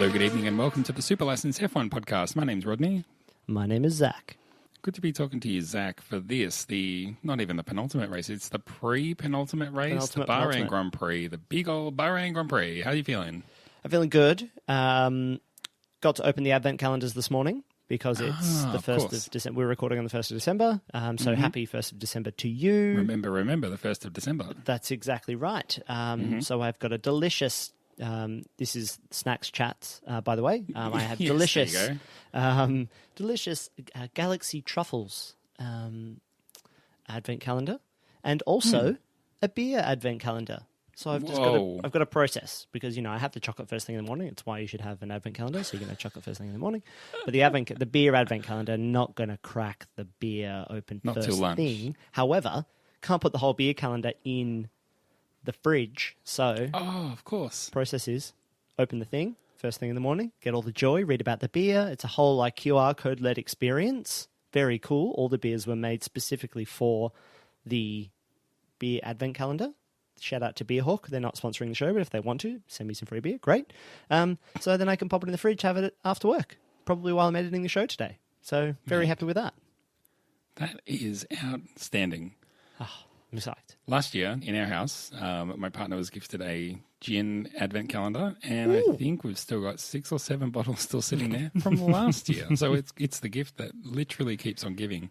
Hello, good evening, and welcome to the Super License F1 podcast. My name's Rodney. My name is Zach. Good to be talking to you, Zach, for this, not even the penultimate race, it's the pre-penultimate race, the Bahrain Grand Prix, the big old Bahrain Grand Prix. How are you feeling? I'm feeling good. Got to open the advent calendars this morning because it's the 1st of December. We're recording on the 1st of December, so happy 1st of December to you. Remember, the 1st of December. That's exactly right. So I've got a delicious... this is Snacks Chats, by the way. I have yes, delicious Galaxy Truffles advent calendar, and also a beer advent calendar. So I've got a process because I have the chocolate first thing in the morning. It's why you should have an advent calendar, so you can have chocolate first thing in the morning. But the beer advent calendar, not going to crack the beer open not first till lunch. thing. However, can't put the whole beer calendar in the fridge. So, of course. Process is open the thing first thing in the morning, get all the joy, read about the beer. It's a whole QR code led experience. Very cool. All the beers were made specifically for the beer advent calendar. Shout out to Beerhawk. They're not sponsoring the show, but if they want to, send me some free beer. Great. So then I can pop it in the fridge, have it after work, probably while I'm editing the show today. So very happy with that. That is outstanding. I'm psyched. Last year in our house, my partner was gifted a gin advent calendar, and I think we've still got 6 or 7 bottles still sitting there from last year. So it's the gift that literally keeps on giving.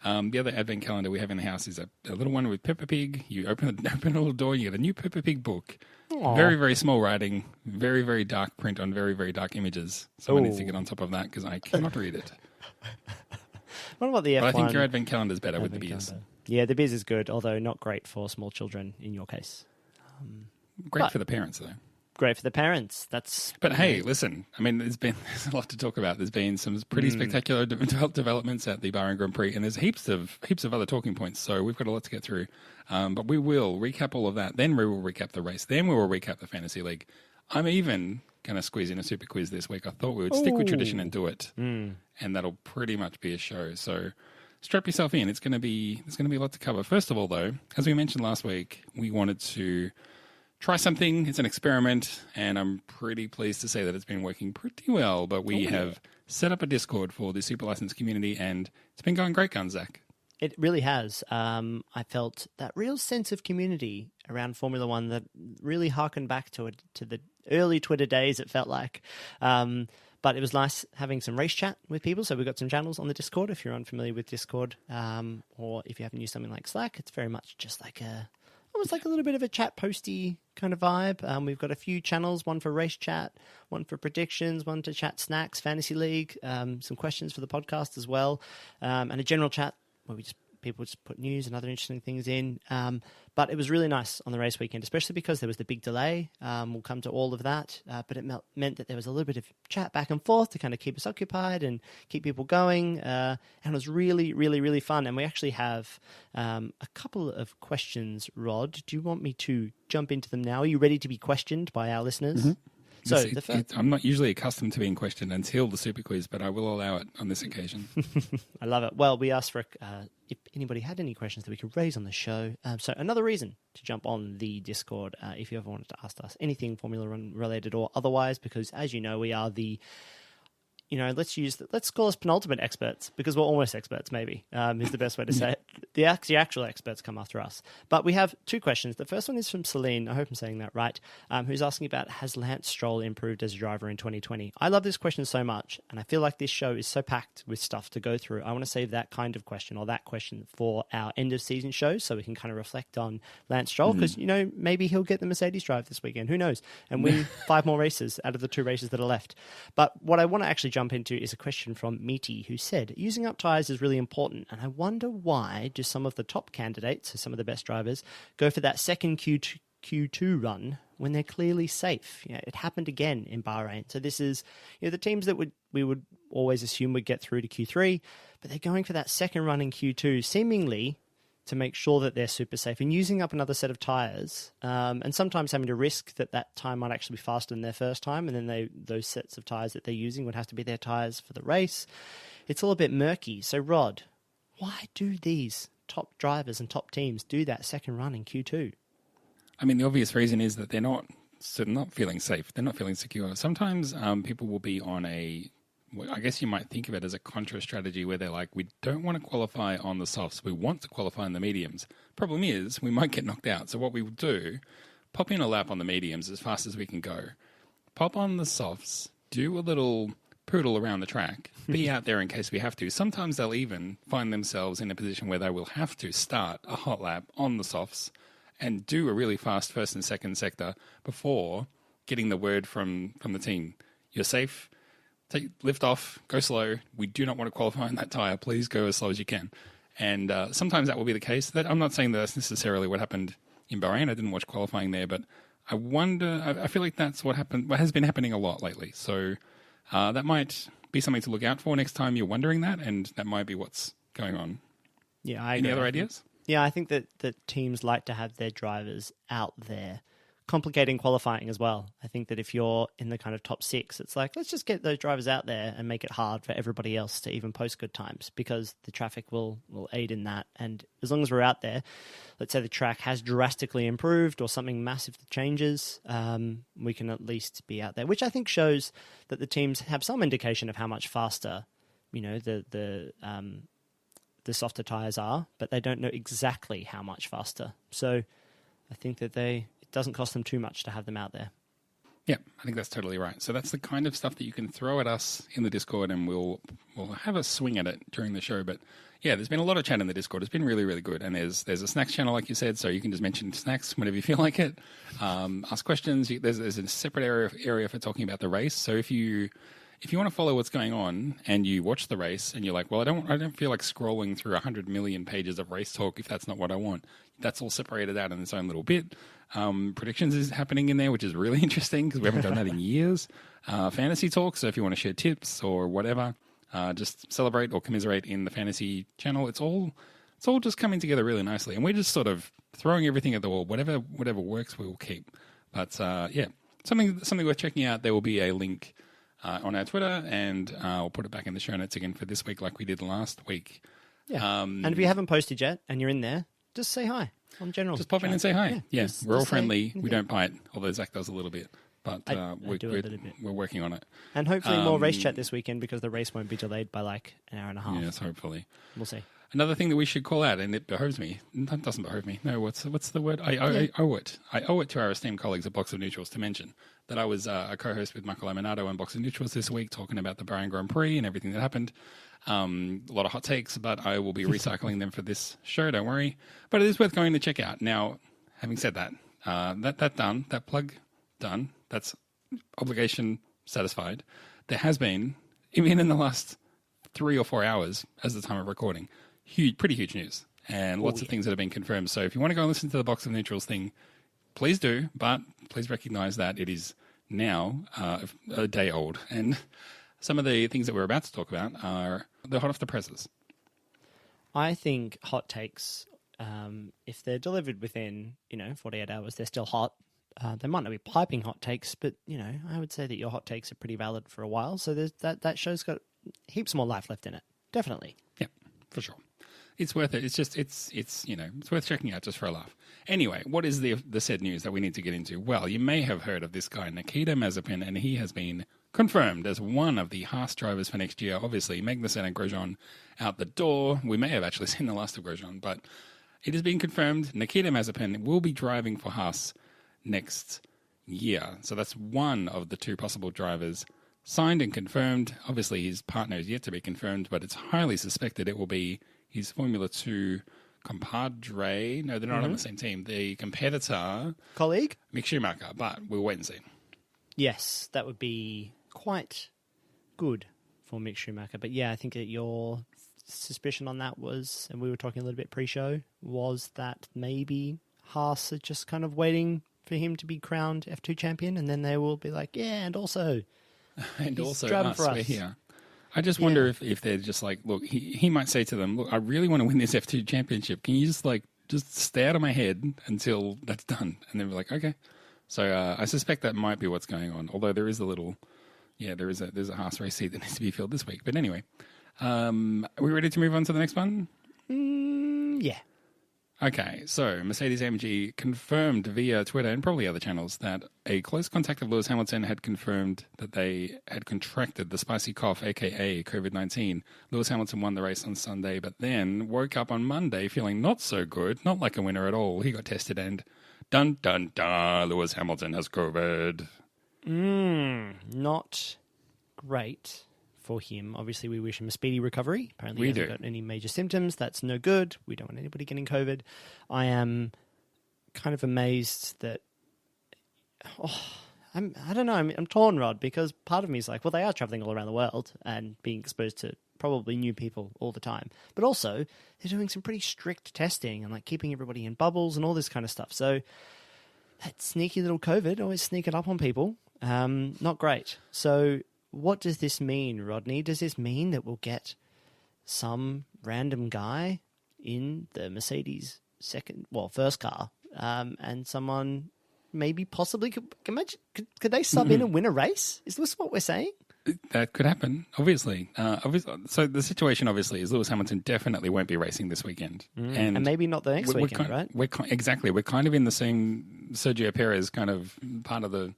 The other advent calendar we have in the house is a little one with Peppa Pig. You open a little door, you get a new Peppa Pig book. Aww. Very, very small writing, very, very dark print on very, very dark images. Someone needs to get on top of that because I cannot read it. What about the F1? But I think your advent calendar is better with the beers. Calendar. Yeah, the beers is good, although not great for small children in your case. Great for the parents, though. Great for the parents. But hey, listen, I mean, there's a lot to talk about. There's been some pretty spectacular developments at the Bahrain Grand Prix, and there's heaps of other talking points. So we've got a lot to get through. But we will recap all of that. Then we will recap the race. Then we will recap the Fantasy League. I'm even going to squeeze in a super quiz this week. I thought we would stick with tradition and do it, and that'll pretty much be a show. So strap yourself in. It's going to be a lot to cover. First of all, though, as we mentioned last week, we wanted to try something. It's an experiment, and I'm pretty pleased to say that it's been working pretty well. But we have set up a Discord for the Super License community, and it's been going great guns, Zach. It really has. I felt that real sense of community around Formula One that really harkened back to the early Twitter days, it felt like. But it was nice having some race chat with people. So we've got some channels on the Discord if you're unfamiliar with Discord, or if you haven't used something like Slack. It's very much just almost like a little bit of a chat posty kind of vibe. We've got a few channels, one for race chat, one for predictions, one to chat snacks, Fantasy League, some questions for the podcast as well, and a general chat where people just put news and other interesting things in. But it was really nice on the race weekend, especially because there was the big delay. We'll come to all of that. But it meant that there was a little bit of chat back and forth to kind of keep us occupied and keep people going. And it was really, really, really fun. And we actually have a couple of questions, Rod. Do you want me to jump into them now? Are you ready to be questioned by our listeners? Mm-hmm. So I'm not usually accustomed to being questioned until the super quiz, but I will allow it on this occasion. I love it. Well, we asked for if anybody had any questions that we could raise on the show. So another reason to jump on the Discord if you ever wanted to ask us anything Formula One related or otherwise, because as you know, we are the let's call us penultimate experts because we're almost experts, maybe, is the best way to say it. The actual experts come after us. But we have 2 questions. The first one is from Celine, I hope I'm saying that right, who's asking about, has Lance Stroll improved as a driver in 2020? I love this question so much, and I feel like this show is so packed with stuff to go through. I want to save that kind of question or that question for our end-of-season show so we can kind of reflect on Lance Stroll because, maybe he'll get the Mercedes drive this weekend. Who knows? And win 5 more races out of the 2 races that are left. But what I want to actually jump into is a question from Meaty, who said, using up tyres is really important, and I wonder why do some of the top candidates, so some of the best drivers, go for that second Q2 run when they're clearly safe? It happened again in Bahrain. So this is the teams that we would always assume would get through to Q3, but they're going for that second run in Q2, seemingly to make sure that they're super safe and using up another set of tyres, and sometimes having to risk that time might actually be faster than their first time, and then those sets of tyres that they're using would have to be their tyres for the race. It's all a bit murky. So, Rod, why do these top drivers and top teams do that second run in Q2? I mean, the obvious reason is that they're not not feeling safe. They're not feeling secure. Sometimes people will be on I guess you might think of it as a contra strategy where they're like, we don't want to qualify on the softs. We want to qualify on the mediums. Problem is, we might get knocked out. So what we will do, pop in a lap on the mediums as fast as we can go. Pop on the softs, do a little poodle around the track, be out there in case we have to. Sometimes they'll even find themselves in a position where they will have to start a hot lap on the softs and do a really fast first and second sector before getting the word from the team. You're safe. Lift off, go slow. We do not want to qualify on that tyre. Please go as slow as you can. And sometimes that will be the case. I'm not saying that that's necessarily what happened in Bahrain. I didn't watch qualifying there, but I wonder. I feel like that's what happened. What has been happening a lot lately. So that might be something to look out for next time you're wondering that, and that might be what's going on. Yeah, I Any agree. other ideas? Yeah, I think that teams like to have their drivers out there, complicating qualifying as well. I think that if you're in the kind of top 6, it's like, let's just get those drivers out there and make it hard for everybody else to even post good times, because the traffic will aid in that. And as long as we're out there, let's say the track has drastically improved or something massive changes, we can at least be out there, which I think shows that the teams have some indication of how much faster, the softer tires are, but they don't know exactly how much faster. So I think that it doesn't cost them too much to have them out there. Yeah, I think that's totally right. So that's the kind of stuff that you can throw at us in the Discord, and we'll have a swing at it during the show. But yeah, there's been a lot of chat in the Discord. It's been really, really good. And there's a snacks channel, like you said, so you can just mention snacks whenever you feel like it. Ask questions. There's a separate area for talking about the race. So if you want to follow what's going on and you watch the race and you're like, well, I don't feel like scrolling through 100 million pages of race talk if that's not what I want. That's all separated out in its own little bit. Predictions is happening in there, which is really interesting because we haven't done that in years. Fantasy talk. So if you want to share tips or whatever, just celebrate or commiserate in the fantasy channel. It's all just coming together really nicely. And we're just sort of throwing everything at the wall. Whatever works, we will keep. But yeah, something worth checking out. There will be a link on our Twitter, and I'll put it back in the show notes again for this week like we did last week. Yeah. And if you haven't posted yet and you're in there, just say hi on general. Just pop in and say hi. Yeah, we're all friendly. Say, we don't bite, although Zach does a little bit. But I do a little bit. We're working on it. And hopefully more race chat this weekend, because the race won't be delayed by like an hour and a half. Yes, hopefully. We'll see. Another thing that we should call out, and it behoves me. That doesn't behove me. No, what's the word? I owe it. I owe it to our esteemed colleagues at Box of Neutrals to mention that I was a co-host with Michael Amanado on Box of Neutrals this week, talking about the Bahrain Grand Prix and everything that happened. A lot of hot takes, but I will be recycling them for this show, don't worry. But it is worth going to check out. Now, having said that, that plug done, that's obligation satisfied. There has been, even in the last 3 or 4 hours as the time of recording, pretty huge news, and lots of things that have been confirmed. So if you want to go and listen to the Box of Neutrals thing, please do, but please recognize that it is now a day old. And some of the things that we're about to talk about they're hot off the presses. I think hot takes, if they're delivered within, 48 hours, they're still hot. They might not be piping hot takes, but, I would say that your hot takes are pretty valid for a while. So that show's got heaps more life left in it. Definitely. Yeah, for sure. It's worth it. It's just, it's worth checking out just for a laugh. Anyway, what is the said news that we need to get into? Well, you may have heard of this guy, Nikita Mazepin, and he has been confirmed as one of the Haas drivers for next year. Obviously, Magnussen and Grosjean out the door. We may have actually seen the last of Grosjean, but it has been confirmed Nikita Mazepin will be driving for Haas next year. So that's one of the 2 possible drivers signed and confirmed. Obviously, his partner is yet to be confirmed, but it's highly suspected it will be his Formula 2 compadre. No, they're not on the same team. The competitor. Colleague? Mick Schumacher, but we'll wait and see. Yes, that would be quite good for Mick Schumacher. But yeah, I think that your suspicion on that was, and we were talking a little bit pre-show, was that maybe Haas are just kind of waiting for him to be crowned F2 champion, and then they will be like, yeah, and also... And he's also driving us, for us. we're here. I just wonder if they're just like, look, he might say to them, look, I really want to win this F2 championship. Can you just stay out of my head until that's done? And they're like, okay. So I suspect that might be what's going on. Although there is there's a Haas race seat that needs to be filled this week. But anyway, are we ready to move on to the next one? Yeah. Okay, so Mercedes-AMG confirmed via Twitter and probably other channels that a close contact of Lewis Hamilton had confirmed that they had contracted the spicy cough, aka COVID-19. Lewis Hamilton won the race on Sunday, but then woke up on Monday feeling not so good, not like a winner at all. He got tested and dun dun dun, Lewis Hamilton has COVID. Not great for him. Obviously, we wish him a speedy recovery. Apparently, he hasn't got any major symptoms. That's no good. We don't want anybody getting COVID. I am kind of amazed that. I don't know. I'm torn, Rod, because part of me is like, well, they are traveling all around the world and being exposed to probably new people all the time. But also, they're doing some pretty strict testing and like keeping everybody in bubbles and all this kind of stuff. So that sneaky little COVID always sneaking up on people. Not great. So what does this mean, Rodney? Does this mean that we'll get some random guy in the Mercedes first car, and someone maybe possibly could they sub in and win a race? Is this what we're saying? That could happen, obviously. So the situation, obviously, is Lewis Hamilton definitely won't be racing this weekend. And maybe not the next weekend, right? Exactly. We're kind of in the same Sergio Perez kind of part of the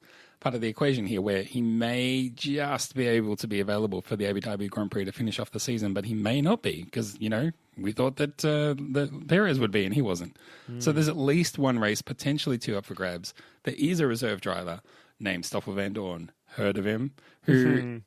equation here, where he may just be able to be available for the Abu Dhabi Grand Prix to finish off the season, but he may not be because, we thought that Perez would be and he wasn't. So there's at least one race, potentially two up for grabs. There is a reserve driver named Stoffel Van Dorn. Heard of him? Who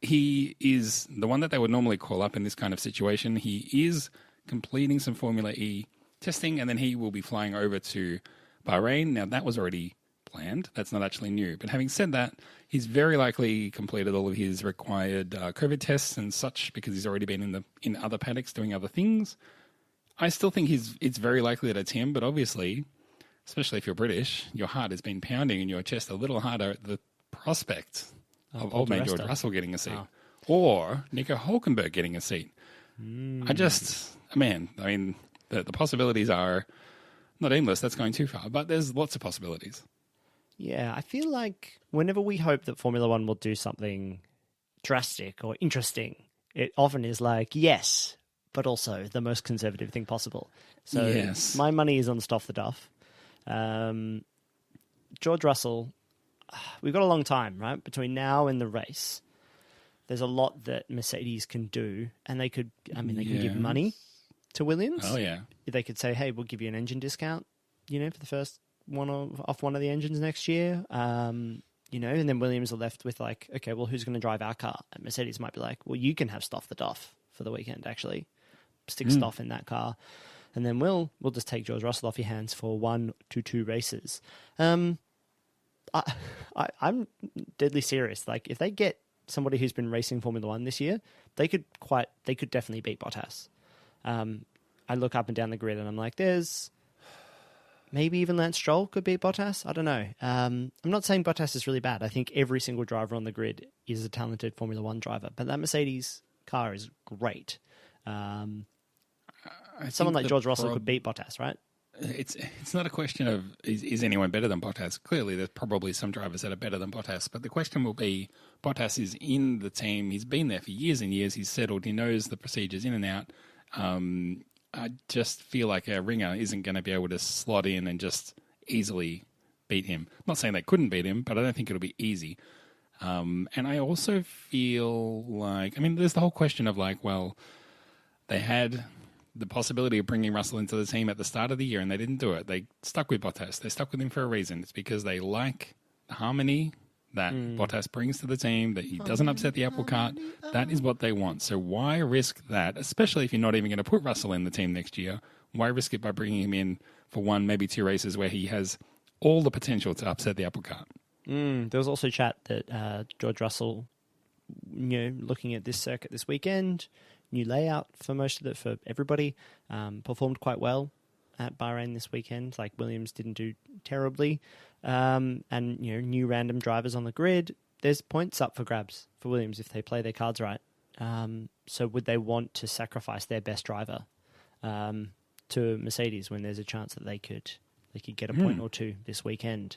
he is the one that they would normally call up in this kind of situation. He is completing some Formula E testing, and then he will be flying over to Bahrain. Now, that was already planned. That's not actually new. But having said that, he's very likely completed all of his required COVID tests and such because he's already been in other paddocks doing other things. I still think it's very likely that it's him, but obviously, especially if you're British, your heart has been pounding in your chest a little harder at the prospect of old man George Russell getting a seat or Nico Hulkenberg getting a seat. The possibilities are not endless. That's going too far, but there's lots of possibilities. Yeah, I feel like whenever we hope that Formula One will do something drastic or interesting, it often is like, yes, but also the most conservative thing possible. So yes. My money is on Stoff the Duff. George Russell, we've got a long time, right? Between now and the race, there's a lot that Mercedes can do, and they could give money to Williams. Oh, yeah. They could say, hey, we'll give you an engine discount, for the first off one of the engines next year. And then Williams are left with like, okay, well, who's going to drive our car? And Mercedes might be like, well, you can have Stoff the Duff for the weekend, actually. Stick Stoff in that car. And then we'll just take George Russell off your hands for 1 to 2 races. I'm deadly serious. Like, if they get somebody who's been racing Formula One this year, they could definitely beat Bottas. I look up and down the grid and I'm like, there's maybe even Lance Stroll could beat Bottas. I don't know. I'm not saying Bottas is really bad. I think every single driver on the grid is a talented Formula One driver, but that Mercedes car is great. Someone like George Russell could beat Bottas, right? It's not a question of is anyone better than Bottas. Clearly, there's probably some drivers that are better than Bottas, but the question will be, Bottas is in the team. He's been there for years and years. He's settled. He knows the procedures in and out. I just feel like our ringer isn't going to be able to slot in and just easily beat him. I'm not saying they couldn't beat him, but I don't think it'll be easy. And I also feel like, there's the whole question of like, well, they had the possibility of bringing Russell into the team at the start of the year and they didn't do it. They stuck with Bottas. They stuck with him for a reason. It's because they like the harmony that Bottas brings to the team, that he doesn't upset the apple cart. That is what they want. So why risk that, especially if you're not even going to put Russell in the team next year? Why risk it by bringing him in for 1, maybe 2 races where he has all the potential to upset the apple cart? There was also chat that George Russell, looking at this circuit this weekend, new layout for for everybody, performed quite well at Bahrain this weekend. Like, Williams didn't do terribly. And, new random drivers on the grid. There's points up for grabs for Williams if they play their cards right. So would they want to sacrifice their best driver to Mercedes when there's a chance that they could get a point or two this weekend?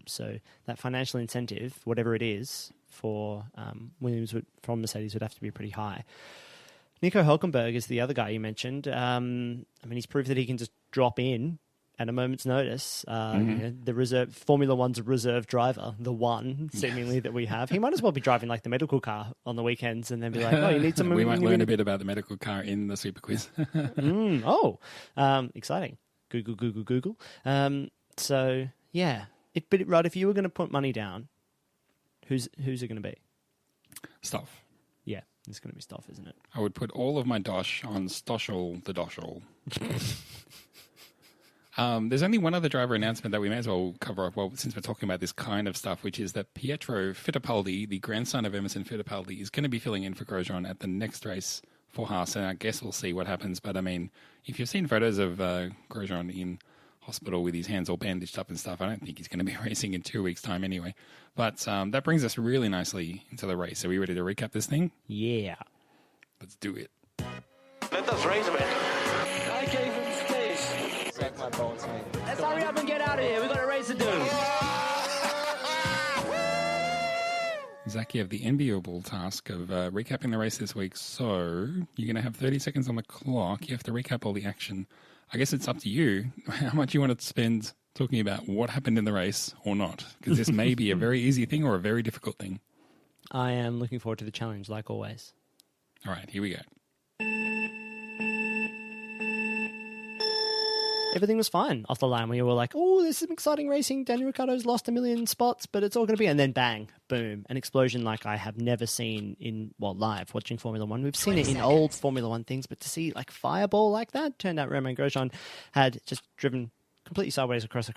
So that financial incentive, whatever it is, for Williams from Mercedes would have to be pretty high. Nico Hülkenberg is the other guy you mentioned. I mean, he's proved that he can just drop in at a moment's notice. The reserve Formula One's reserve driver, the one seemingly that we have. He might as well be driving like the medical car on the weekends and then be like, oh, you need some... We might learn a bit about the medical car in the Super Quiz. Exciting. Google. So, yeah. But Rod, if you were going to put money down, who's it going to be? Stuff. Yeah, it's going to be Stoff, isn't it? I would put all of my dosh on Stoshel the Doshel. There's only one other driver announcement that we may as well cover up, well, since we're talking about this kind of stuff, which is that Pietro Fittipaldi, the grandson of Emerson Fittipaldi, is going to be filling in for Grosjean at the next race for Haas, and I guess we'll see what happens. But, I mean, if you've seen photos of Grosjean in hospital with his hands all bandaged up and stuff, I don't think he's going to be racing in 2 weeks' time anyway. But that brings us really nicely into the race. Are we ready to recap this thing? Yeah. Let's do it. Let us race a bit. I gave him space. Suck my balls, man. Let's hurry up and get out of here. We've got a race to do. Zach, you have the enviable task of recapping the race this week. So you're going to have 30 seconds on the clock. You have to recap all the action. I guess it's up to you how much you want to spend talking about what happened in the race or not, because this may be a very easy thing or a very difficult thing. I am looking forward to the challenge, like always. All right, here we go. Everything was fine off the line where you were like, oh, this is exciting racing. Daniel Ricciardo's lost 1 million spots, but it's all going to be... And then bang, boom, an explosion like I have never seen in, live watching Formula One. We've seen it in old Formula One things, but to see like fireball like that, turned out Romain Grosjean had just driven completely sideways across the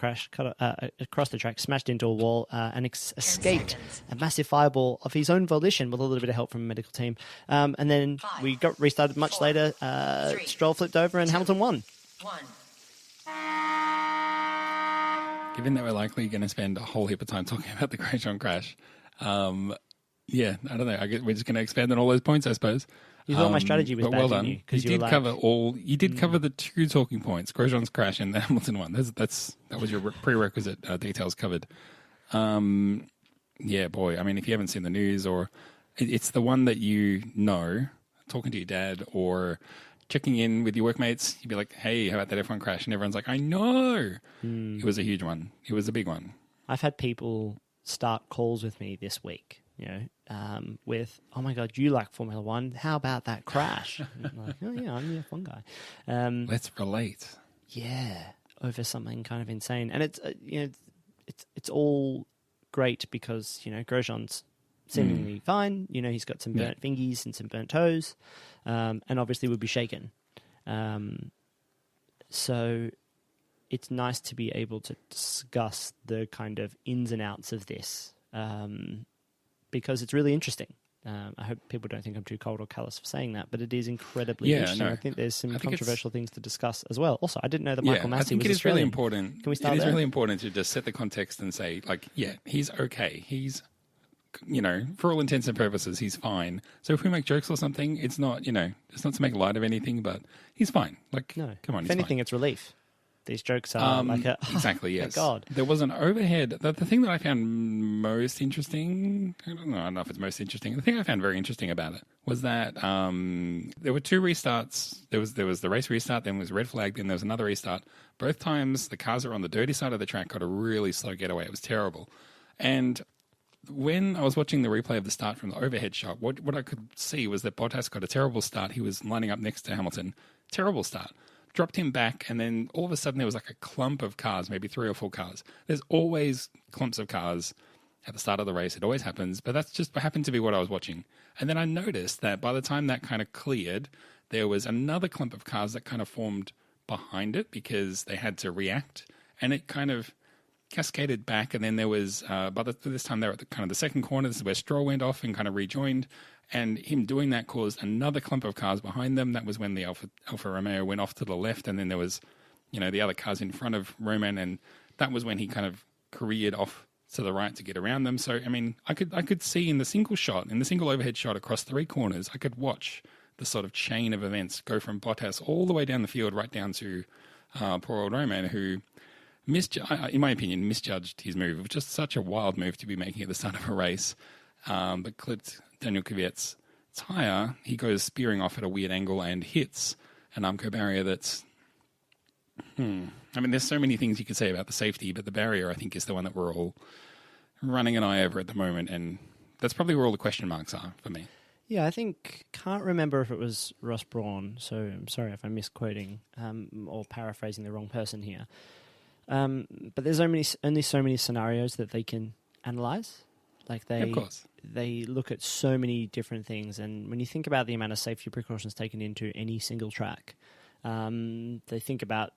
track, smashed into a wall, and escaped a massive fireball of his own volition with a little bit of help from a medical team. And then we got restarted much later. Stroll flipped over and Hamilton won. Given that we're likely going to spend a whole heap of time talking about the Grosjean crash, yeah, I don't know. We're just going to expand on all those points, I suppose. You thought my strategy was but bad, well didn't done. you? You did cover all. You did cover the two talking points: Grosjean's crash and the Hamilton one. That was your prerequisite details covered. Yeah, boy. I mean, if you haven't seen the news, or it's the one that you know, talking to your dad or checking in with your workmates, you'd be like, "Hey, how about that F1 crash?" And everyone's like, "I know." It was a huge one. It was a big one. I've had people start calls with me this week. With, oh my God, you like Formula One. How about that crash? I'm like, oh yeah, I'm the F1 guy. Let's relate. Yeah, over something kind of insane. And it's, it's all great because, Grosjean's seemingly fine. He's got some burnt fingies and some burnt toes, and obviously would be shaken. So it's nice to be able to discuss the kind of ins and outs of this. Because it's really interesting. I hope people don't think I'm too cold or callous for saying that, but it is incredibly interesting. No. I think there's some controversial things to discuss as well. Also, I didn't know that Michael Massey was Australian. I think it is really important. Can we start there? It is really important to just set the context and say, like, yeah, he's okay. He's, for all intents and purposes, he's fine. So if we make jokes or something, it's not, it's not to make light of anything, but he's fine. Like, no. Come on, if anything, fine. It's relief. These jokes are exactly, yes. Thank God. There was an overhead. The thing that I found most interesting, I don't know if it's most interesting. The thing I found very interesting about it was that there were two restarts. There was the race restart, then was red flag, then there was another restart. Both times the cars that were on the dirty side of the track got a really slow getaway. It was terrible. And when I was watching the replay of the start from the overhead shot, what I could see was that Bottas got a terrible start. He was lining up next to Hamilton. Terrible start. Dropped him back, and then all of a sudden there was like a clump of cars, maybe 3 or 4 cars. There's always clumps of cars at the start of the race. It always happens, but that's just happened to be what I was watching. And then I noticed that by the time that kind of cleared, there was another clump of cars that kind of formed behind it because they had to react, and it kind of cascaded back. And then there was, this time they were at the second corner. This is where Stroll went off and kind of rejoined. And him doing that caused another clump of cars behind them. That was when the Alfa Romeo went off to the left, and then there was, the other cars in front of Roman, and that was when he kind of careered off to the right to get around them. So, I mean, I could see in the single overhead shot across 3 corners, I could watch the sort of chain of events go from Bottas all the way down the field right down to poor old Roman, who, in my opinion, misjudged his move. It was just such a wild move to be making at the start of a race, but clipped Daniel Kvyat's tyre, he goes spearing off at a weird angle and hits an Armco barrier that's... I mean, there's so many things you could say about the safety, but the barrier, I think, is the one that we're all running an eye over at the moment, and that's probably where all the question marks are for me. Yeah, I think, can't remember if it was Ross Brawn, so I'm sorry if I'm misquoting or paraphrasing the wrong person here. But there's only so many scenarios that they can analyze. Like Of course. they look at so many different things, and when you think about the amount of safety precautions taken into any single track, they think about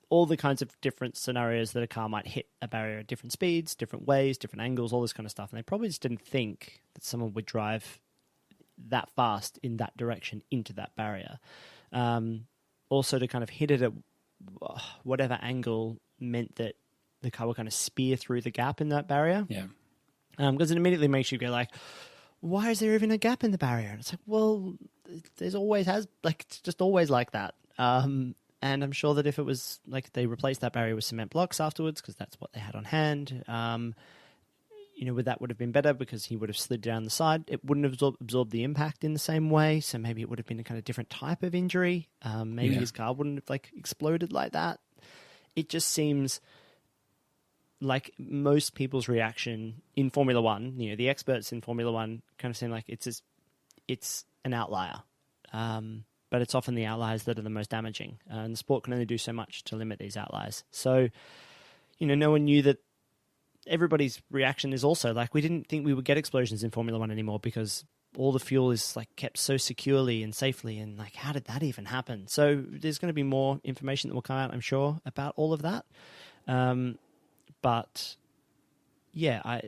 all the kinds of different scenarios that a car might hit a barrier at different speeds, different ways, different angles, all this kind of stuff. And they probably just didn't think that someone would drive that fast in that direction into that barrier. Also, to kind of hit it at whatever angle meant that the car would kind of spear through the gap in that barrier. Yeah. Because it immediately makes you go like, why is there even a gap in the barrier? And it's like, well, there's always it's just always like that. And I'm sure that if it was like they replaced that barrier with cement blocks afterwards, because that's what they had on hand, that would have been better because he would have slid down the side. It wouldn't have absorbed the impact in the same way. So maybe it would have been a kind of different type of injury. Maybe his car wouldn't have exploded like that. It just seems like most people's reaction in Formula One, the experts in Formula One kind of seem like it's an outlier. But it's often the outliers that are the most damaging. And the sport can only do so much to limit these outliers. So, no one knew that everybody's reaction is also we didn't think we would get explosions in Formula One anymore because all the fuel is kept so securely and safely. And how did that even happen? So there's going to be more information that will come out, I'm sure, about all of that. But yeah,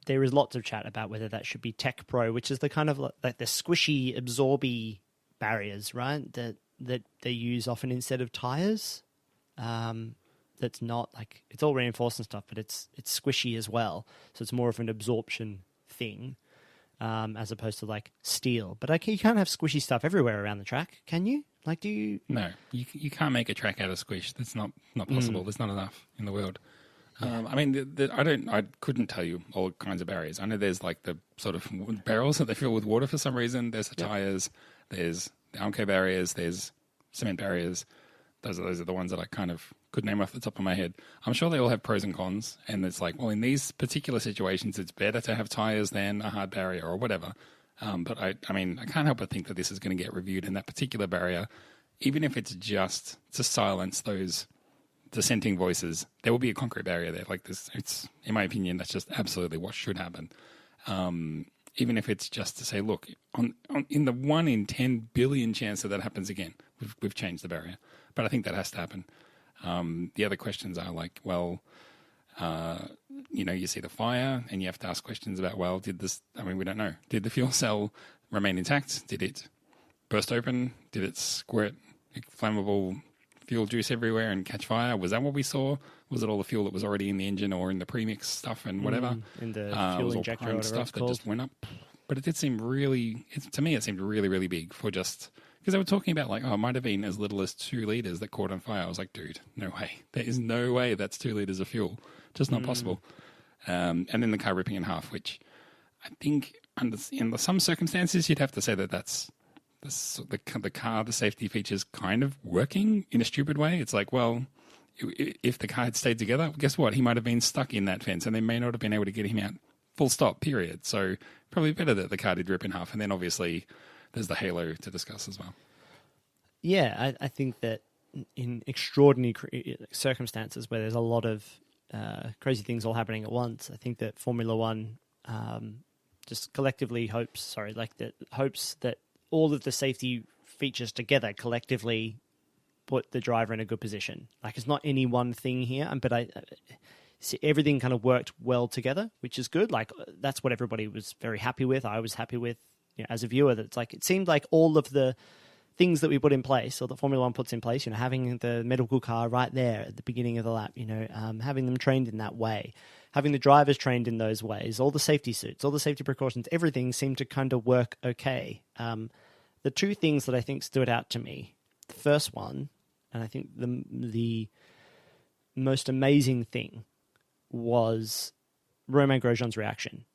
there is lots of chat about whether that should be Tech Pro, which is the kind of the squishy, absorby barriers, right? That they use often instead of tires. That's not it's all reinforced and stuff, but it's squishy as well. So it's more of an absorption thing, as opposed to steel. But you can't have squishy stuff everywhere around the track, can you? Do you? No, you can't make a track out of squish. That's not possible. There's not enough in the world. I mean, I couldn't tell you all kinds of barriers. I know there's the sort of barrels that they fill with water for some reason. There's the tires, there's the Armco barriers, there's cement barriers. Those are the ones that I kind of could name off the top of my head. I'm sure they all have pros and cons, and it's in these particular situations, it's better to have tires than a hard barrier or whatever. But I can't help but think that this is going to get reviewed in that particular barrier, even if it's just to silence those dissenting voices. There will be a concrete barrier there. It's in my opinion, that's just absolutely what should happen. Even if it's just to say, look, in the 1 in 10 billion chance that happens again, we've changed the barrier. But I think that has to happen. The other questions are you see the fire and you have to ask questions about, we don't know. Did the fuel cell remain intact? Did it burst open? Did it squirt flammable fuel juice everywhere and catch fire? Was that what we saw? Was it all the fuel that was already in the engine or in the premix stuff and whatever? In the fuel injector or whatever stuff that just went up. But it did seem to me, it seemed really, really big for just... Because they were talking about it might have been as little as 2 liters that caught on fire. I was like, dude, no way. There is no way that's 2 liters of fuel. Just not possible. And then the car ripping in half, which I think in some circumstances you'd have to say that that's the car, the safety features kind of working in a stupid way. It's if the car had stayed together, guess what? He might have been stuck in that fence and they may not have been able to get him out. Full stop, period. So probably better that the car did rip in half. And then obviously... there's the halo to discuss as well. Yeah, I think that in extraordinary circumstances where there's a lot of crazy things all happening at once, I think that Formula One just collectively hopes that all of the safety features together collectively put the driver in a good position. It's not any one thing here, but I see everything kind of worked well together, which is good. That's what everybody was very happy with. I was happy with. As a viewer, that it seemed like all of the things that we put in place, or that Formula One puts in place, having the medical car right there at the beginning of the lap, having them trained in that way, having the drivers trained in those ways, all the safety suits, all the safety precautions, everything seemed to kind of work okay. The 2 things that I think stood out to me, the first one, and I think the most amazing thing, was Romain Grosjean's reaction.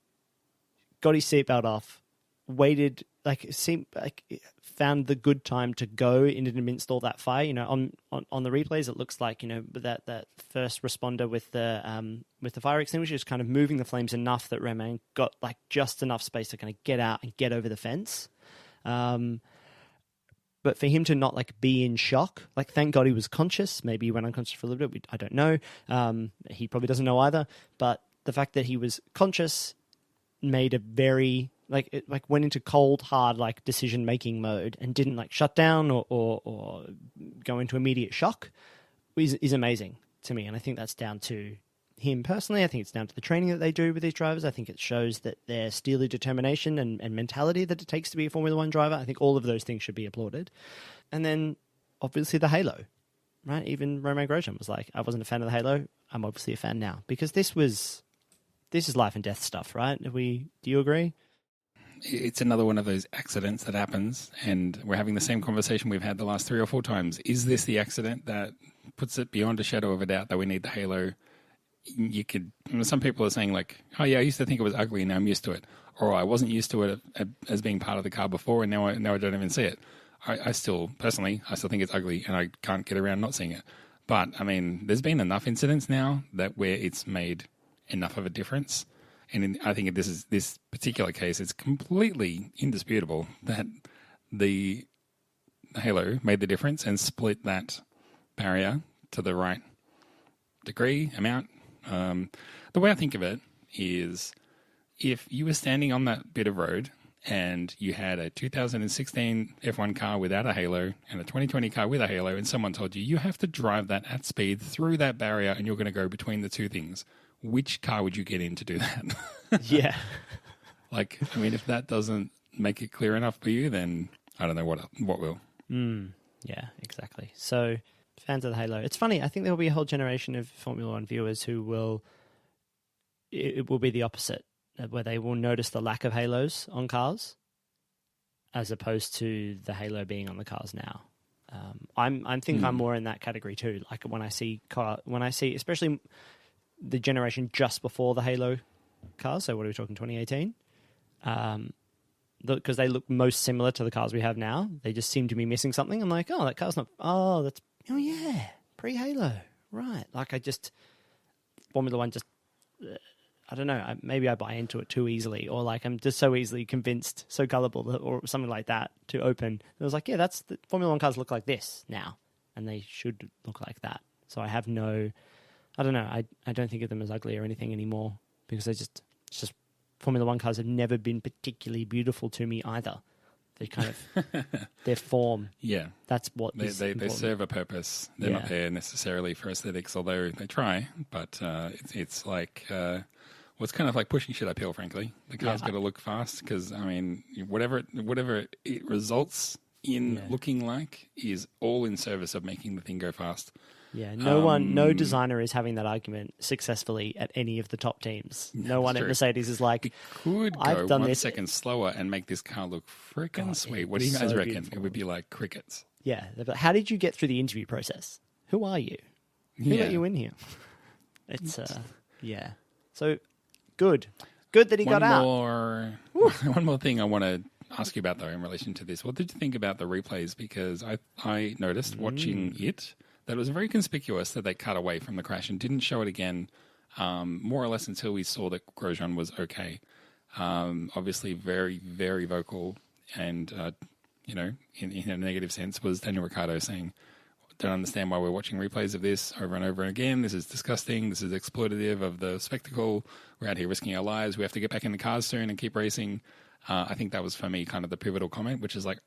Got his seatbelt off, waited, found the good time to go in and amidst all that fire. On the replays, it looks like that first responder with the fire extinguisher is kind of moving the flames enough that Romain got like just enough space to kind of get out and get over the fence. But for him to not like be in shock, like thank God he was conscious. Maybe he went unconscious for a little bit. I don't know. He probably doesn't know either. But the fact that he was conscious made a very went into cold, hard decision making mode and didn't shut down or go into immediate shock is amazing to me. And I think that's down to him personally. I think it's down to the training that they do with these drivers. I think it shows that their steely determination and mentality that it takes to be a Formula One driver. I think all of those things should be applauded. And then obviously the halo, right? Even Romain Grosjean was like, I wasn't a fan of the halo. I'm obviously a fan now because this is life and death stuff, right? Do you agree? It's another one of those accidents that happens, and we're having the same conversation we've had the last 3 or 4 times. Is this the accident that puts it beyond a shadow of a doubt that we need the halo? Some people are saying oh yeah, I used to think it was ugly and now I'm used to it. Or I wasn't used to it as being part of the car before and now I don't even see it. I still think it's ugly and I can't get around not seeing it. But I mean, there's been enough incidents now that where it's made enough of a difference. And I think this particular case, it's completely indisputable that the halo made the difference and split that barrier to the right degree, amount. The way I think of it is if you were standing on that bit of road and you had a 2016 F1 car without a halo and a 2020 car with a halo and someone told you have to drive that at speed through that barrier and you're going to go between the two things, which car would you get in to do that? Yeah. If that doesn't make it clear enough for you, then I don't know what will. Yeah, exactly. So fans of the halo. It's funny. I think there will be a whole generation of Formula One viewers who it will be the opposite, where they will notice the lack of halos on cars as opposed to the halo being on the cars now. I'm more in that category too. Like when I see especially the generation just before the halo cars. So what are we talking, 2018? Because they look most similar to the cars we have now. They just seem to be missing something. I'm like, that car's not. Oh yeah, pre-halo, right? Formula One just. I don't know. Maybe I buy into it too easily, or I'm just so easily convinced, so gullible, or something like that to open. It was like, yeah, that's the Formula One cars look like this now, and they should look like that. So I have no. I don't know. I don't think of them as ugly or anything anymore because it's just Formula One cars have never been particularly beautiful to me either. They kind of their form. Yeah, that's what they serve a purpose. They're not there necessarily for aesthetics, although they try. But it's it's kind of like pushing shit uphill. Frankly, the car's got to look fast because whatever it results in looking like is all in service of making the thing go fast. Yeah, no designer is having that argument successfully at any of the top teams. No one at Mercedes is like, I've done 1 second slower and make this car look freaking sweet. What do you guys reckon? Beautiful. It would be like crickets. Yeah. How did you get through the interview process? Who are you? Who let you in here? It's, yeah. So, good. Good that he got out. One more thing I want to ask you about, though, in relation to this. What did you think about the replays? Because I noticed watching it that it was very conspicuous that they cut away from the crash and didn't show it again, more or less until we saw that Grosjean was okay. Obviously, very, very vocal and, in a negative sense, was Daniel Ricciardo saying, don't understand why we're watching replays of this over and over again. This is disgusting. This is exploitative of the spectacle. We're out here risking our lives. We have to get back in the cars soon and keep racing. I think that was, for me, kind of the pivotal comment, which is like,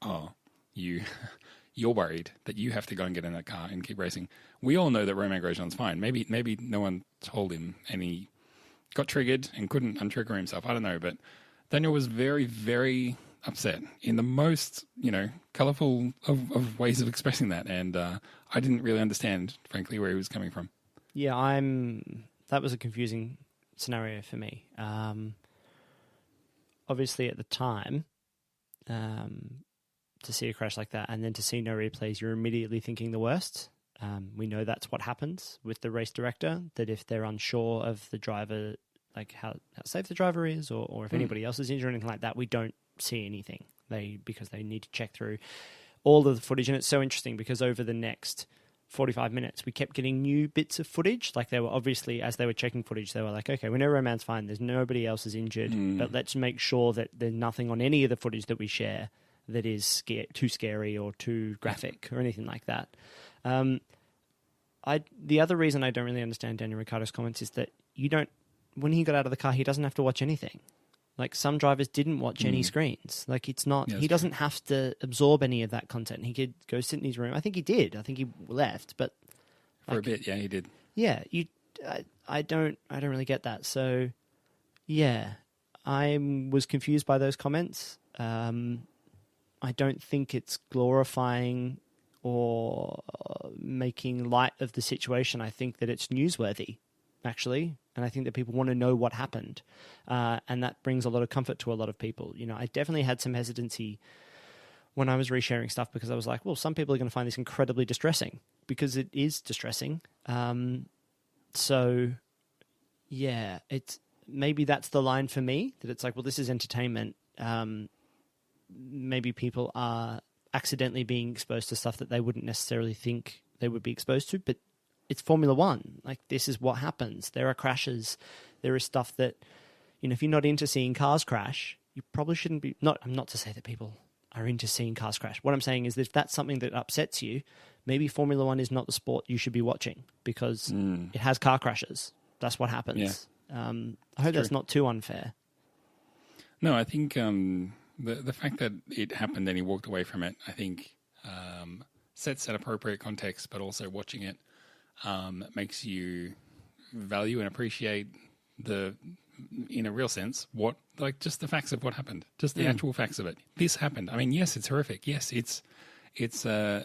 you're worried that you have to go and get in that car and keep racing. We all know that Romain Grosjean's fine. Maybe no one told him and he got triggered and couldn't untrigger himself. I don't know, but Daniel was very, very upset in the most, colourful of ways of expressing that. And I didn't really understand, frankly, where he was coming from. Yeah, that was a confusing scenario for me. Obviously, at the time, to see a crash like that and then to see no replays, you're immediately thinking the worst. We know that's what happens with the race director, that if they're unsure of the driver, like how safe the driver is or if anybody else is injured or anything like that, we don't see anything. Because they need to check through all of the footage. And it's so interesting because over the next 45 minutes, we kept getting new bits of footage. Like they were obviously, as they were checking footage, they were like, okay, we know Roman's fine. There's nobody else is injured, but let's make sure that there's nothing on any of the footage that we share that is too scary or too graphic or anything like that. The other reason I don't really understand Daniel Ricciardo's comments is that when he got out of the car, he doesn't have to watch anything. Like some drivers didn't watch any screens. Like it's not, he doesn't have to absorb any of that content. He could go sit in his room. I think he did. I think he left, but for a bit, yeah, he did. Yeah, I don't really get that. So, yeah, I was confused by those comments. I don't think it's glorifying or making light of the situation. I think that it's newsworthy, actually. And I think that people want to know what happened. And that brings a lot of comfort to a lot of people. You know, I definitely had some hesitancy when I was resharing stuff because I was like, well, some people are going to find this incredibly distressing because it is distressing. So, yeah, maybe that's the line for me, that it's like, well, this is entertainment. Maybe people are accidentally being exposed to stuff that they wouldn't necessarily think they would be exposed to, but it's Formula One. Like, this is what happens. There are crashes. There is stuff that, if you're not into seeing cars crash, you probably shouldn't be. I'm not to say that people are into seeing cars crash. What I'm saying is that if that's something that upsets you, maybe Formula One is not the sport you should be watching because it has car crashes. That's what happens. Yeah. I hope that's not too unfair. No, I think the fact that it happened and he walked away from it, I think sets that appropriate context, but also watching it makes you value and appreciate in a real sense, just the facts of what happened, just the actual facts of it. This happened. I mean, yes, it's horrific. Yes, it's a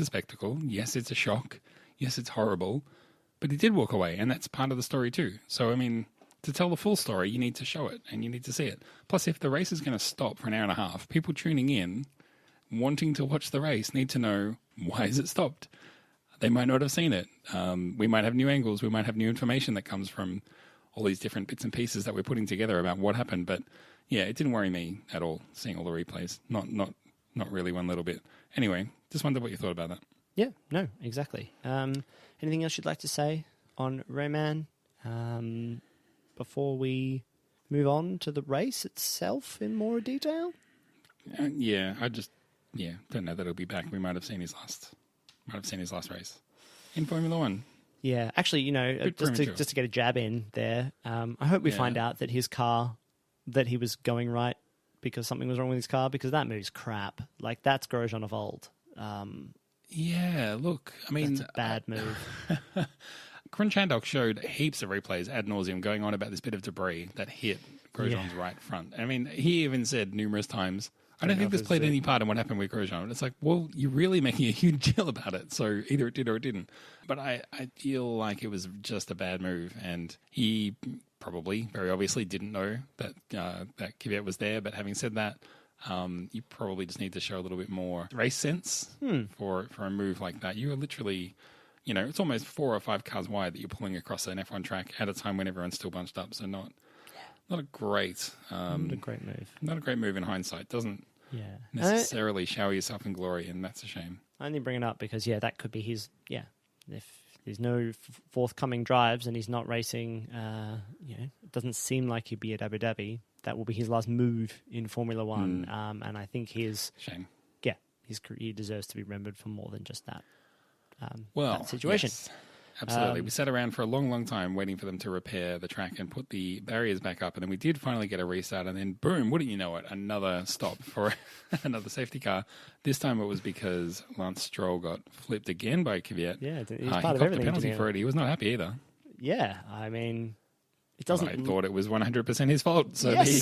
spectacle. Yes, it's a shock. Yes, it's horrible. But he did walk away, and that's part of the story too. So, I mean, to tell the full story, you need to show it and you need to see it. Plus, if the race is going to stop for an hour and a half, people tuning in, wanting to watch the race, need to know why is it stopped. They might not have seen it. We might have new angles. We might have new information that comes from all these different bits and pieces that we're putting together about what happened. But yeah, it didn't worry me at all, seeing all the replays. Not really one little bit. Anyway, just wondered what you thought about that. Yeah, no, exactly. Anything else you'd like to say on Roman before we move on to the race itself in more detail? I don't know that he'll be back. We might have seen his last race in Formula One. Yeah, actually, just to get a jab in there, I hope we find out that his car, that he was going right because something was wrong with his car, because that move's crap. Like, that's Grosjean of old. Yeah, look, I mean... That's a bad move. Chandok showed heaps of replays ad nauseum going on about this bit of debris that hit Grosjean's right front. I mean, he even said numerous times, I don't think this played any part in what happened with Grosjean. And it's like, well, you're really making a huge deal about it. So either it did or it didn't. But I feel like it was just a bad move. And he probably, very obviously, didn't know that Kvyat was there. But having said that, you probably just need to show a little bit more race sense for a move like that. You are literally, it's almost 4 or 5 cars wide that you're pulling across an F1 track at a time when everyone's still bunched up. So not a great move. Not a great move in hindsight. Doesn't necessarily shower yourself in glory, and that's a shame. I only bring it up because, that could be his, if there's no forthcoming drives and he's not racing, it doesn't seem like he'd be at Abu Dhabi. That will be his last move in Formula One. And I think shame. Yeah, his career deserves to be remembered for more than just that. That situation. Yes. Absolutely. We sat around for a long, long time waiting for them to repair the track and put the barriers back up. And then we did finally get a restart. And then, boom, wouldn't you know it, another stop for another safety car. This time it was because Lance Stroll got flipped again by Kvyat. Yeah, he's part of everything. He got everything. the penalty for it. He was not happy either. Yeah, I mean, it doesn't... I thought it was 100% his fault. So there you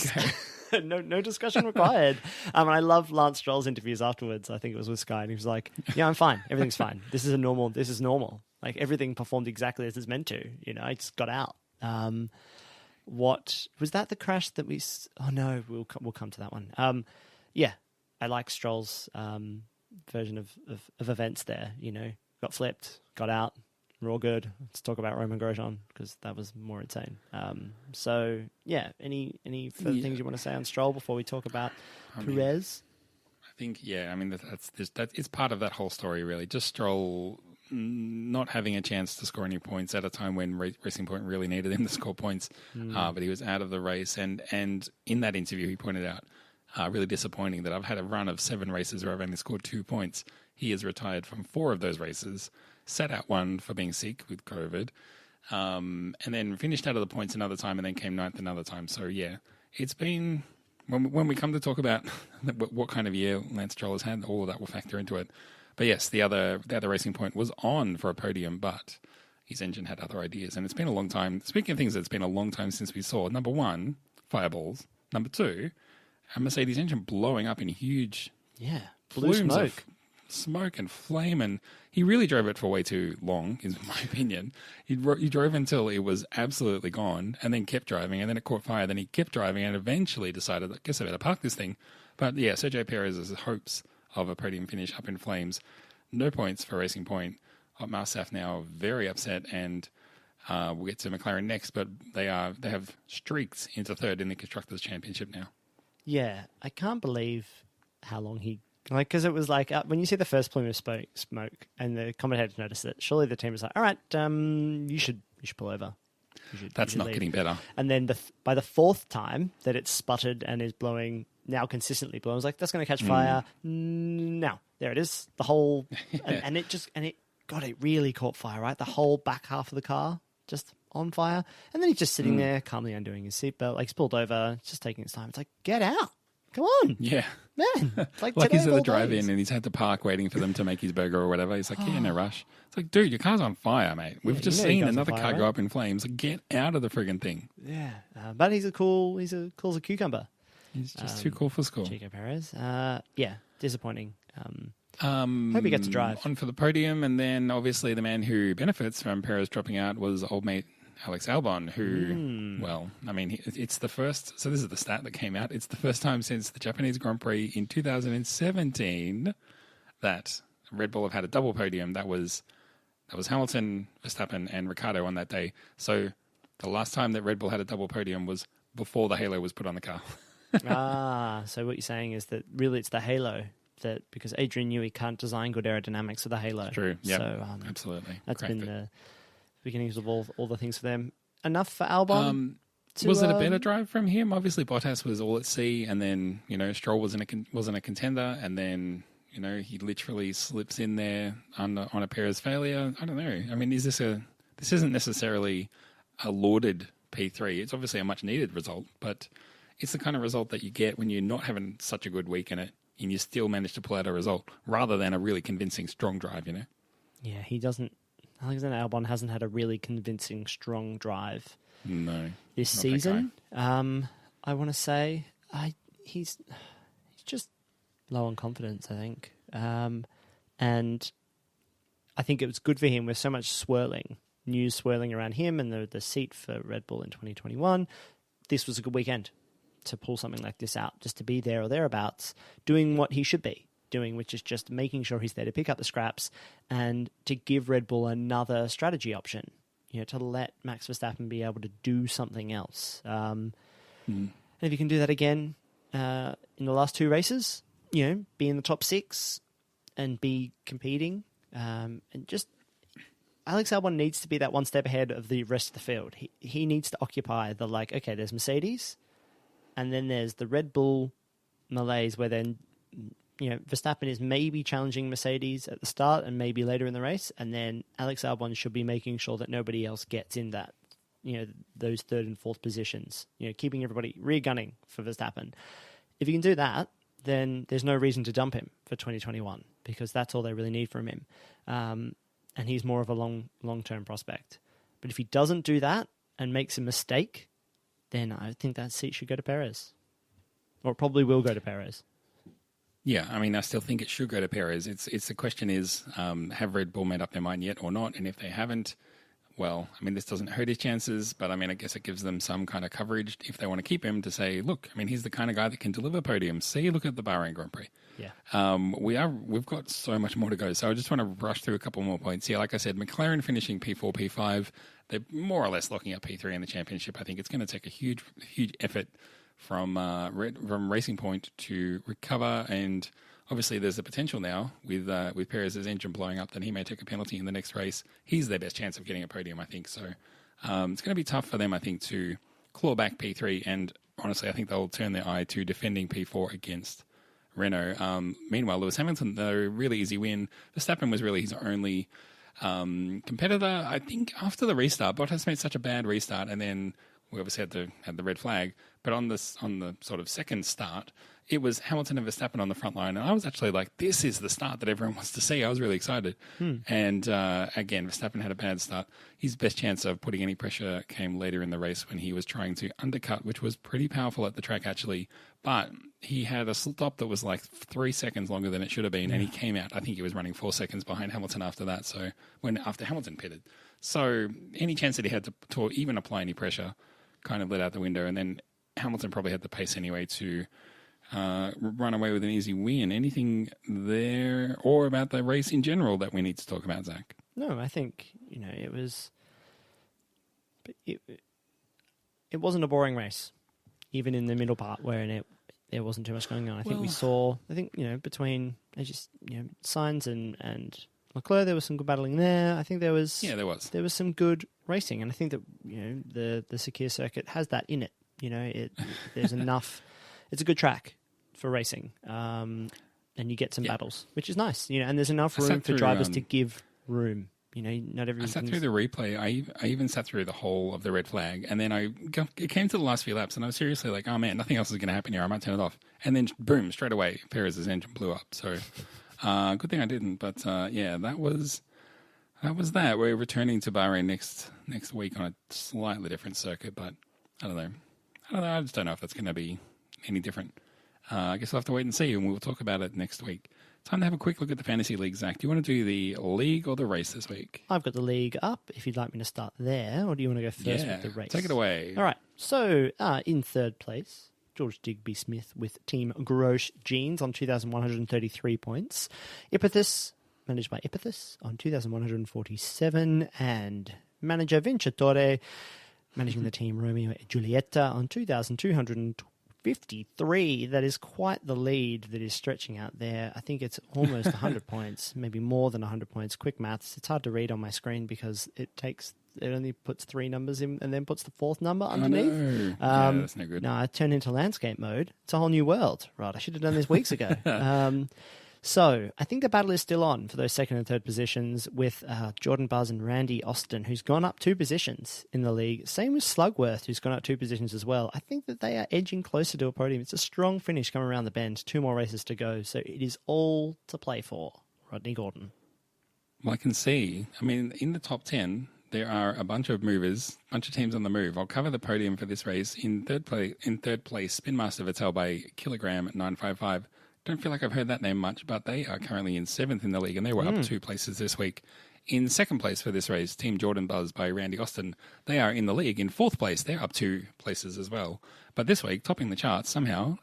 go. No discussion required. And I love Lance Stroll's interviews afterwards. I think it was with Sky, and he was like, "Yeah, I'm fine. Everything's fine. This is normal. Like, everything performed exactly as it's meant to. I just got out." What was that? The crash that we? Oh no, we'll come to that one. I like Stroll's version of events there. Got flipped, got out, we're all good. Let's talk about Roman Grosjean because that was more insane. So yeah, any further things you want to say on Stroll before we talk about Perez? I think that is part of that whole story really. Just Stroll not having a chance to score any points at a time when Racing Point really needed him to score points, but he was out of the race. And in that interview, he pointed out, really disappointing that I've had a run of 7 races where I've only scored 2 points. He has retired from 4 of those races, sat out 1 for being sick with COVID, and then finished out of the points another time and then came 9th another time. So, yeah, it's been... When we come to talk about what kind of year Lance Stroll has had, all of that will factor into it. But yes, the other Racing Point was on for a podium, but his engine had other ideas. And it's been a long time. Speaking of things, it's been a long time since we saw, number 1, fireballs. Number 2, a Mercedes engine blowing up in huge blue smoke. Smoke and flame, and he really drove it for way too long, in my opinion. He drove until it was absolutely gone, and then kept driving, and then it caught fire, then he kept driving, and eventually decided, I guess I better park this thing. But yeah, Sergio Perez's hopes of a podium finish up in flames. No points for Racing Point. Otmar Saf now very upset, and we'll get to McLaren next, but they have streaked into 3rd in the Constructors' Championship now. Yeah, I can't believe how long he... because it was like, when you see the first plume of smoke and the commentators notice it, surely the team is like, all right, you should pull over. That's not getting better. And then by the 4th time that it's sputtered and is blowing, now consistently blowing, I was like, that's going to catch fire. No, there it is. The whole, and it really caught fire, right? The whole back half of the car just on fire. And then he's just sitting there calmly undoing his seatbelt, like he's pulled over, just taking his time. It's like, get out. Come on. Yeah. Man. Like he's at the drive-in and he's had to park waiting for them to make his burger or whatever. He's like, yeah, no rush. It's like, dude, your car's on fire, mate. We've just seen another car go up in flames. Like, get out of the friggin' thing. Yeah. But he's cool as a cucumber. He's just too cool for school. Checo Perez. Yeah, disappointing. Hope he gets to drive. On for the podium, and then obviously the man who benefits from Perez dropping out was old mate Alex Albon, who, well, I mean, it's the first, so this is the stat that came out, it's the first time since the Japanese Grand Prix in 2017 that Red Bull have had a double podium. That was Hamilton, Verstappen, and Ricciardo on that day. So the last time that Red Bull had a double podium was before the halo was put on the car. So what you're saying is that really it's the halo that, because Adrian Newey can't design good aerodynamics of the halo. True, yeah, so, absolutely. That's been the beginnings of all the things for them. Enough for Albon? Was it a better drive from him? Obviously, Bottas was all at sea, and then, Stroll wasn't a contender, and then, he literally slips in there on a Perez failure. I don't know. I mean, this isn't necessarily a lauded P3. It's obviously a much needed result, but it's the kind of result that you get when you're not having such a good week in it, and you still manage to pull out a result, rather than a really convincing, strong drive, Yeah, he doesn't. Alexander Albon hasn't had a really convincing, strong drive. No, this season. I want to say he's just low on confidence, I think, and I think it was good for him with so much news swirling around him and the seat for Red Bull in 2021. This was a good weekend to pull something like this out, just to be there or thereabouts, doing what he should be doing, which is just making sure he's there to pick up the scraps and to give Red Bull another strategy option, to let Max Verstappen be able to do something else. And if you can do that again in the last 2 races, be in the top 6 and be competing, and just Alex Albon needs to be that one step ahead of the rest of the field. He needs to occupy the, okay, there's Mercedes, and then there's the Red Bull malaise where then Verstappen is maybe challenging Mercedes at the start and maybe later in the race, and then Alex Albon should be making sure that nobody else gets in that, those 3rd and 4th positions, keeping everybody rear gunning for Verstappen. If you can do that, then there's no reason to dump him for 2021, because that's all they really need from him. And he's more of a long-term prospect. But if he doesn't do that and makes a mistake, then I think that seat should go to Perez. Or it probably will go to Perez. Yeah, I mean, I still think it should go to Perez. It's the question is, have Red Bull made up their mind yet or not? And if they haven't, well, I mean, this doesn't hurt his chances, but I mean, I guess it gives them some kind of coverage if they want to keep him to say, look, I mean, he's the kind of guy that can deliver podiums. See, look at the Bahrain Grand Prix. Yeah. We've got so much more to go. So I just want to rush through a couple more points. Yeah, like I said, McLaren finishing P4, P5. They're more or less locking up P3 in the championship. I think it's going to take a huge effort from Racing Point to recover, and obviously there's the potential now with Perez's engine blowing up that he may take a penalty in the next race. He's their best chance of getting a podium, I think. So it's going to be tough for them, I think, to claw back P3, and honestly, I think they'll turn their eye to defending P4 against Renault. Meanwhile, Lewis Hamilton, though, really easy win. Verstappen was really his only competitor. I think after the restart, Bottas made such a bad restart, and then we obviously had the red flag. But on the sort of second start, it was Hamilton and Verstappen on the front line, and I was actually like, this is the start that everyone wants to see. I was really excited. And again, Verstappen had a bad start. His best chance of putting any pressure came later in the race when he was trying to undercut, which was pretty powerful at the track, actually. But he had a stop that was like 3 seconds longer than it should have been, and he came out. I think he was running 4 seconds behind Hamilton after that. So after Hamilton pitted, so any chance that he had to even apply any pressure kind of let out the window. And then Hamilton probably had the pace anyway to run away with an easy win. Anything there or about the race in general that we need to talk about, Zach? No, I think it was. It wasn't a boring race, even in the middle part where there wasn't too much going on. I think we saw. I think between Sainz and Leclerc, there was some good battling there. I think there was some good racing, and I think that the Sakir circuit has that in it. There's enough. It's a good track for racing, and you get some battles, which is nice. And there's enough room for drivers to give room. Not everything. I sat through the replay. I even sat through the whole of the red flag, and then it came to the last few laps, and I was seriously like, oh man, nothing else is going to happen here. I might turn it off, and then boom, straight away, Perez's engine blew up. So good thing I didn't. But that was that. We're returning to Bahrain next week on a slightly different circuit, but I don't know. I just don't know if that's going to be any different. I guess we'll have to wait and see, and we'll talk about it next week. Time to have a quick look at the fantasy league, Zach. Do you want to do the league or the race this week? I've got the league up, if you'd like me to start there, or do you want to go first with the race? Take it away. All right. So, in third place, George Digby Smith with Team Grosh Jeans on 2,133 points. Ipithus, managed by Ipithus, on 2,147. And manager Vincitore, managing the team Romeo e Giulietta, on 2,253. That is quite the lead that is stretching out there. I think it's almost 100 points, maybe more than 100 points. Quick maths. It's hard to read on my screen because it only puts 3 numbers in and then puts the 4th number underneath. That's no good. No, I turned into landscape mode. It's a whole new world. Right, I should have done this weeks ago. So I think the battle is still on for those second and third positions with Jordan Buzz and Randy Austin, who's gone up 2 positions in the league. Same with Slugworth, who's gone up 2 positions as well. I think that they are edging closer to a podium. It's a strong finish coming around the bend. 2 more races to go. So it is all to play for. Rodney Gordon. Well, I can see. I mean, in the top 10, there are a bunch of movers, a bunch of teams on the move. I'll cover the podium for this race. In third place, Spin Master Vettel by Kilogram at 955. Don't feel like I've heard that name much, but they are currently in 7th in the league, and they were up 2 places this week. In second place for this race, Team Jordan Buzz by Randy Austin. They are in the league in 4th place. They're up 2 places as well. But this week, topping the charts somehow,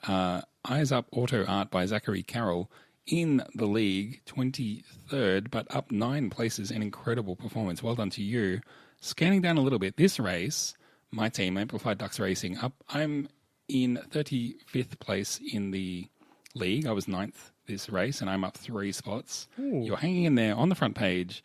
Eyes Up Auto Art by Zachary Carroll in the league, 23rd, but up 9 places. An incredible performance. Well done to you. Scanning down a little bit, this race, my team, Amplified Ducks Racing, I'm in 35th place in the league. I was 9th this race, and I'm up 3 spots. Ooh. You're hanging in there on the front page.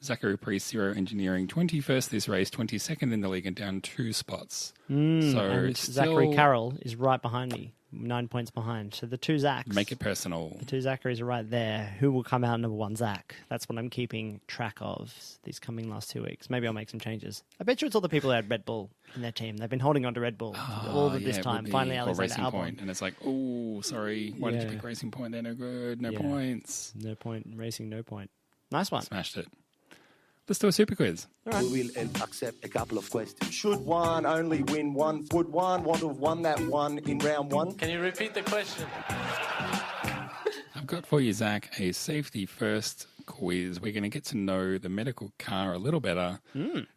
Zachary Priest, Zero Engineering, 21st this race, 22nd in the league, and down 2 spots. And Zachary Carroll is right behind me, 9 points behind. So the 2 Zachs. Make it personal. The 2 Zacharies are right there. Who will come out number 1 Zach? That's what I'm keeping track of these coming last 2 weeks. Maybe I'll make some changes. I bet you it's all the people who had Red Bull in their team. They've been holding on to Red Bull all of this time. Finally, Alexander Albon. Point. And it's like, oh, sorry. Why did you pick Racing Point? They're no good. No points. No point. Racing, no point. Nice one. Smashed it. Let's do a super quiz. All right. We will accept a couple of questions. Should one only win one? Would one want to have won that one in round 1? Can you repeat the question? I've got for you, Zach, a safety first quiz. We're going to get to know the medical car a little better.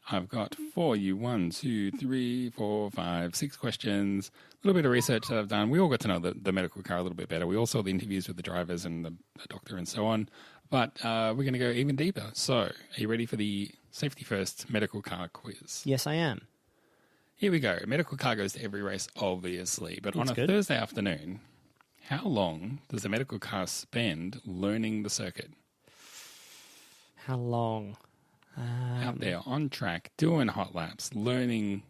I've got for you 1, 2, 3, 4, 5, 6 questions. A little bit of research that I've done. We all got to know the medical car a little bit better. We all saw the interviews with the drivers and the doctor and so on. But we're going to go even deeper. So, are you ready for the safety first medical car quiz? Yes, I am. Here we go. Medical car goes to every race, obviously. But on a good. Thursday afternoon, how long does the medical car spend learning the circuit? How long? Out there on track, doing hot laps, learning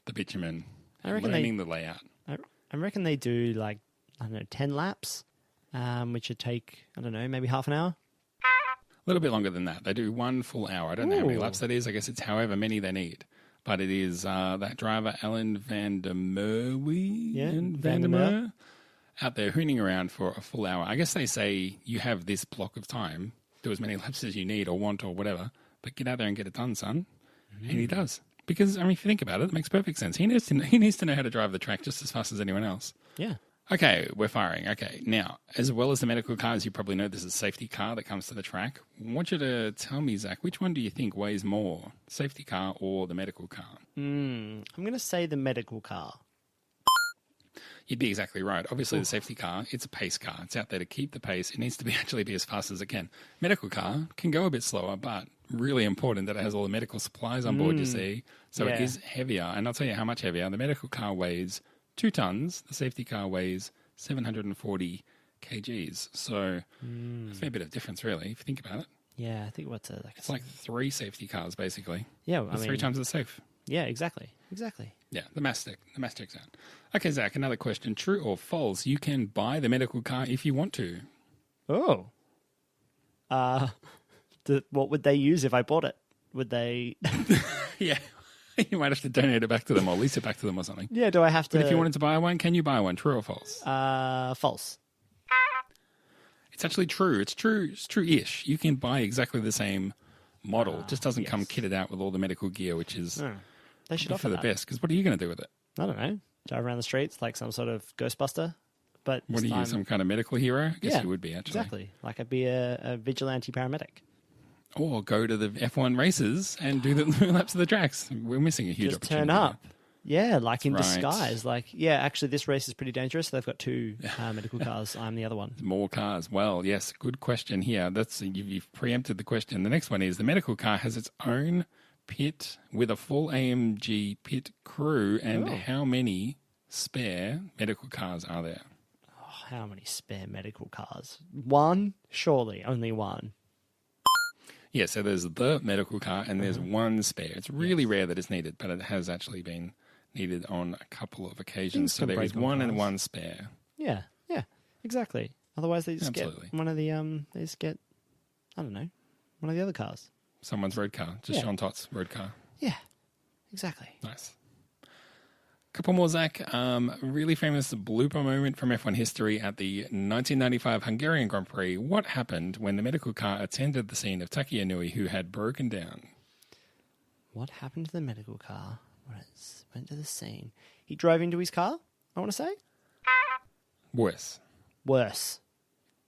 the bitumen, learning the layout. I reckon they do 10 laps, which would take, maybe half an hour. A little bit longer than that. They do 1 full hour. I don't know how many laps that is. I guess it's however many they need. But it is that driver, Alan van der Merwe, Van der Merwe, out there hooning around for a full hour. I guess they say you have this block of time, do as many laps as you need or want or whatever, but get out there and get it done, son. And he does. Because, if you think about it, it makes perfect sense. He needs to know how to drive the track just as fast as anyone else. Yeah. Okay, we're firing. Okay, now, as well as the medical cars, you probably know there's a safety car that comes to the track. I want you to tell me, Zach, which one do you think weighs more, safety car or the medical car? I'm going to say the medical car. You'd be exactly right. Obviously, the safety car, it's a pace car. It's out there to keep the pace. It needs to actually be as fast as it can. Medical car can go a bit slower, but really important that it has all the medical supplies on board, you see. So it is heavier. And I'll tell you how much heavier. The medical car weighs 2 tons. The safety car weighs 740 kgs. So a fair bit of difference, really, if you think about it. Yeah, I think it's like 3 safety cars, basically. Yeah, It's 3 times as safe. Yeah, exactly. Yeah, the math checks out. Okay, Zach, another question. True or false? You can buy the medical car if you want to. Oh. What would they use if I bought it? Would they... Yeah. You might have to donate it back to them or lease it back to them or something. Yeah, do I have to... But if you wanted to buy one, can you buy one? True or false? False. It's actually true. It's true-ish. You can buy exactly the same model. It just doesn't come kitted out with all the medical gear, which is they should offer for the best. Because what are you going to do with it? I don't know. Drive around the streets like some sort of Ghostbuster. But what are you, some kind of medical hero? I guess you would be, actually. Exactly. Like I'd be a vigilante paramedic. Or go to the F1 races and do the laps of the tracks. We're missing a huge Just opportunity. turn up. Yeah, like in Right. disguise. Actually, this race is pretty dangerous. So they've got 2 medical cars. I'm the other one. More cars. Well, yes, good question here. You've preempted the question. The next one is the medical car has its own pit with a full AMG pit crew. And how many spare medical cars are there? Oh, how many spare medical cars? 1? Surely, only 1. Yeah, so there's the medical car and there's 1 spare. It's really rare that it's needed, but it has actually been needed on a couple of occasions. So there is 1 and 1 spare. Yeah, exactly. Otherwise, they just Absolutely. get one of the they just get, I don't know, one of the other cars. Someone's road car, just Sean Tott's road car. Yeah, exactly. Nice. Couple more, Zach. Really famous blooper moment from F1 history at the 1995 Hungarian Grand Prix. What happened when the medical car attended the scene of Taki Inui, who had broken down? What happened to the medical car when it went to the scene? He drove into his car, I want to say? Worse.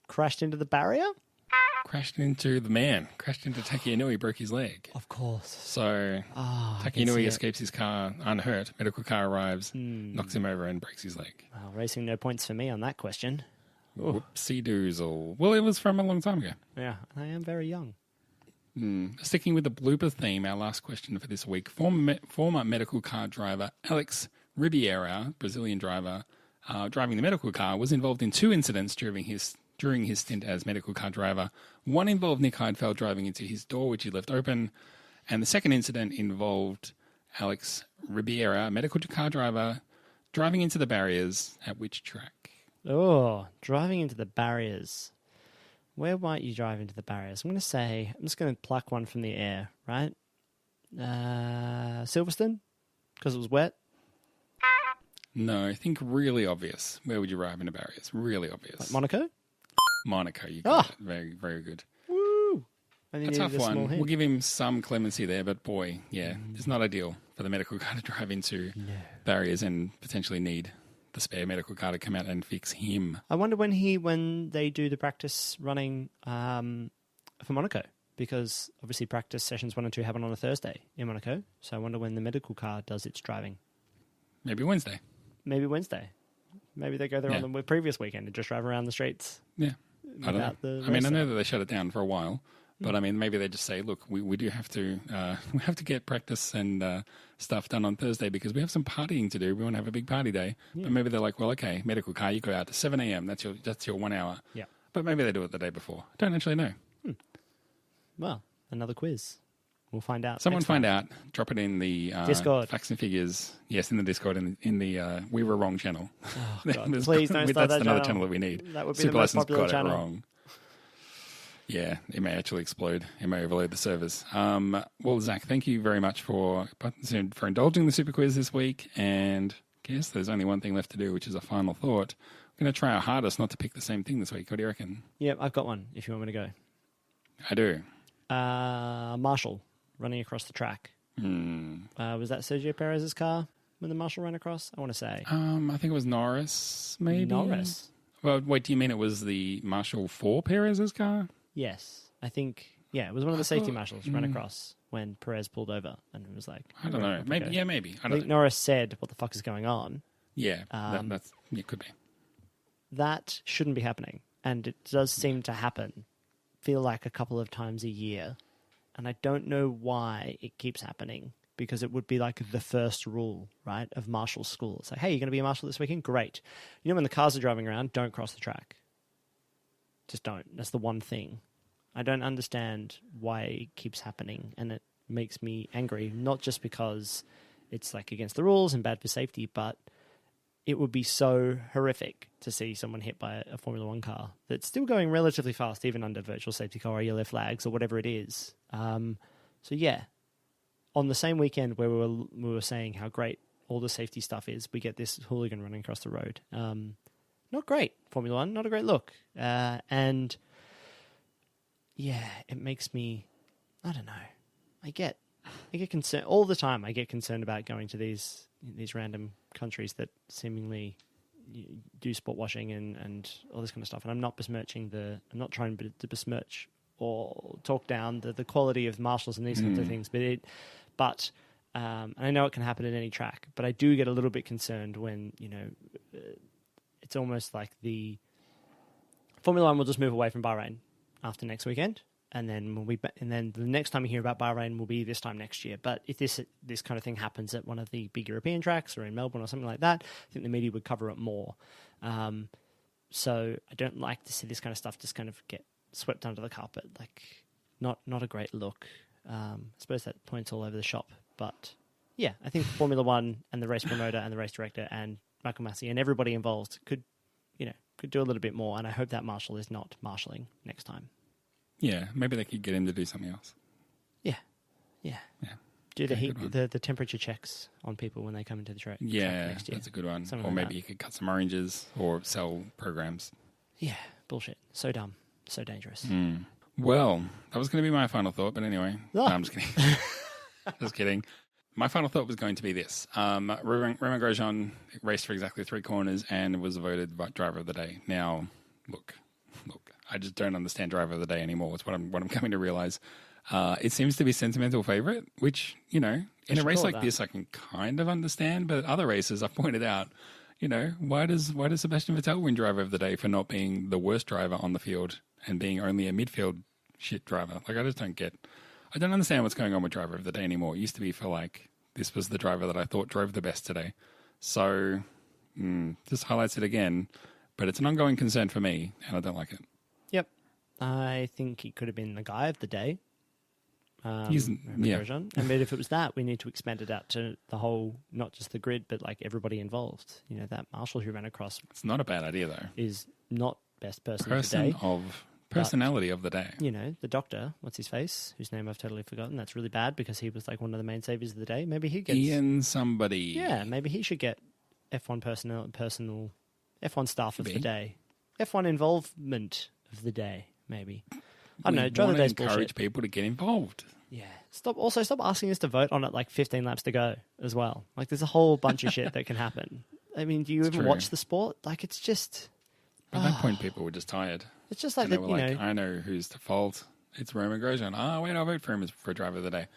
Crashed into the barrier? Crashed into the man. Crashed into Taki Inui, broke his leg. Of course. So Taki Inui escapes his car unhurt. Medical car arrives, knocks him over and breaks his leg. Well, racing no points for me on that question. Whoopsie doozle. Well, it was from a long time ago. Yeah, I am very young. Sticking with the blooper theme, our last question for this week. Former medical car driver Alex Ribeira, Brazilian driver, driving the medical car, was involved in 2 incidents during his stint as medical car driver. One involved Nick Heidfeld driving into his door, which he left open. And the second incident involved Alex Ribeira, medical car driver, driving into the barriers at which track? Oh, driving into the barriers. Where might you drive into the barriers? I'm just going to pluck one from the air, right? Silverstone? Because it was wet? No, I think really obvious. Where would you drive into barriers? Really obvious. Like Monaco? Monaco, you got it. Very, very good. Woo! A tough one. We'll give him some clemency there, but boy, it's not ideal for the medical car to drive into barriers and potentially need the spare medical car to come out and fix him. I wonder when they do the practice running for Monaco, because obviously practice sessions 1 and 2 happen on a Thursday in Monaco. So I wonder when the medical car does its driving. Maybe Wednesday. Maybe Wednesday. Maybe they go there Yeah. on the previous weekend and just drive around the streets. Yeah. I don't know. I mean, I know that they shut it down for a while, but I mean, maybe they just say, look, we do have to get practice and stuff done on Thursday because we have some partying to do. We want to have a big party day. Yeah. But maybe they're like, well, okay, medical car, you go out to 7 a.m. That's your 1 hour. Yeah. But maybe they do it the day before. Don't actually know. Well, another quiz. We'll find out. Someone next find time. out. Drop it in the Discord. facts and figures. Yes, in the Discord, in the We Were Wrong channel. Oh, God. Please don't start That's that another channel. channel that we need. That would be Super the most License popular got channel. it wrong. Yeah, it may actually explode. It may overload the servers. Well, Zach, thank you very much for indulging the super quiz this week. And I guess there's only one thing left to do, which is a final thought. We're going to try our hardest not to pick the same thing this week. What do you reckon? Yeah, I've got one if you want me to go. I do. Marshall running across the track. Was that Sergio Perez's car when the Marshall ran across? I want to say. I think it was Norris, maybe. Norris? Well, wait, do you mean it was the Marshall for Perez's car? Yes. I think, yeah, it was one of the safety marshals ran across when Perez pulled over and it was like... I don't know. Maybe. Yeah, maybe. I I don't think know. Norris said, what the fuck is going on? Yeah, it could be. That shouldn't be happening. And it does seem to happen, feel like a couple of times a year. And I don't know why it keeps happening, because it would be like the first rule, right, of marshal school. It's like, hey, you're going to be a marshal this weekend? Great. You know, when the cars are driving around, don't cross the track. Just don't. That's the one thing. I don't understand why it keeps happening, and it makes me angry, not just because it's like against the rules and bad for safety, but it would be so horrific to see someone hit by a Formula One car that's still going relatively fast, even under virtual safety car or yellow flags or whatever it is. So yeah, on the same weekend where we were saying how great all the safety stuff is, we get this hooligan running across the road. Not great, Formula One, not a great look. And yeah, it makes me, I don't know. I get concerned all the time. I get concerned about going to these random countries that seemingly do sport washing and all this kind of stuff. And I'm not not trying to besmirch or talk down the quality of marshals and these sorts of things. But and I know it can happen at any track, but I do get a little bit concerned when, it's almost like the Formula One will just move away from Bahrain after next weekend. And then the next time you hear about Bahrain will be this time next year. But if this kind of thing happens at one of the big European tracks or in Melbourne or something like that, I think the media would cover it more. So I don't like to see this kind of stuff just kind of get swept under the carpet. Like, not a great look. I suppose that points all over the shop. But yeah, I think Formula One and the race promoter and the race director and Michael Massey and everybody involved could do a little bit more. And I hope that marshal is not marshalling next time. Yeah, maybe they could get him to do something else. Yeah. Do the Okay, heat, good one. the temperature checks on people when they come into the track. Yeah, next year. that's a good one. Something Or like maybe that. you could cut some oranges or sell programs. Yeah, bullshit. So dumb. So dangerous. Well, that was going to be my final thought, but anyway. Oh. No, I'm just kidding. Just kidding. My final thought was going to be this. Romain Grosjean raced for exactly 3 corners and was voted driver of the day. Now, look, I just don't understand driver of the day anymore. It's what I'm coming to realize. It seems to be sentimental favorite, which, in a race call it like that. this, I can kind of understand. But other races, I've pointed out, why does Sebastian Vettel win driver of the day for not being the worst driver on the field and being only a midfield shit driver? Like, I just don't get. I don't understand what's going on with driver of the day anymore. It used to be for this was the driver that I thought drove the best today. So this highlights it again, but it's an ongoing concern for me, and I don't like it. Yep. I think he could have been the guy of the day. Yeah. Grosjean. And if it was that, we need to expand it out to the whole, not just the grid, but like everybody involved. That marshal who ran across It's not a bad idea, though. is not best person of the day. Personality of the day. The doctor, what's his face, whose name I've totally forgotten. That's really bad because he was like one of the main saviors of the day. Maybe he gets Ian somebody. Yeah, maybe he should get F1 personal F1 staff of the day. F1 involvement of the day, maybe. I don't know. Driver of the day's encourage bullshit. people to get involved. Yeah. Stop asking us to vote on it like 15 laps to go as well. Like, there's a whole bunch of shit that can happen. I mean, do you even true. watch the sport? Like, it's just... At that point, people were just tired. It's just like And they that, were like, I know who's to fault. It's Roman Grosjean. Oh, wait, I'll vote for him for driver of the day.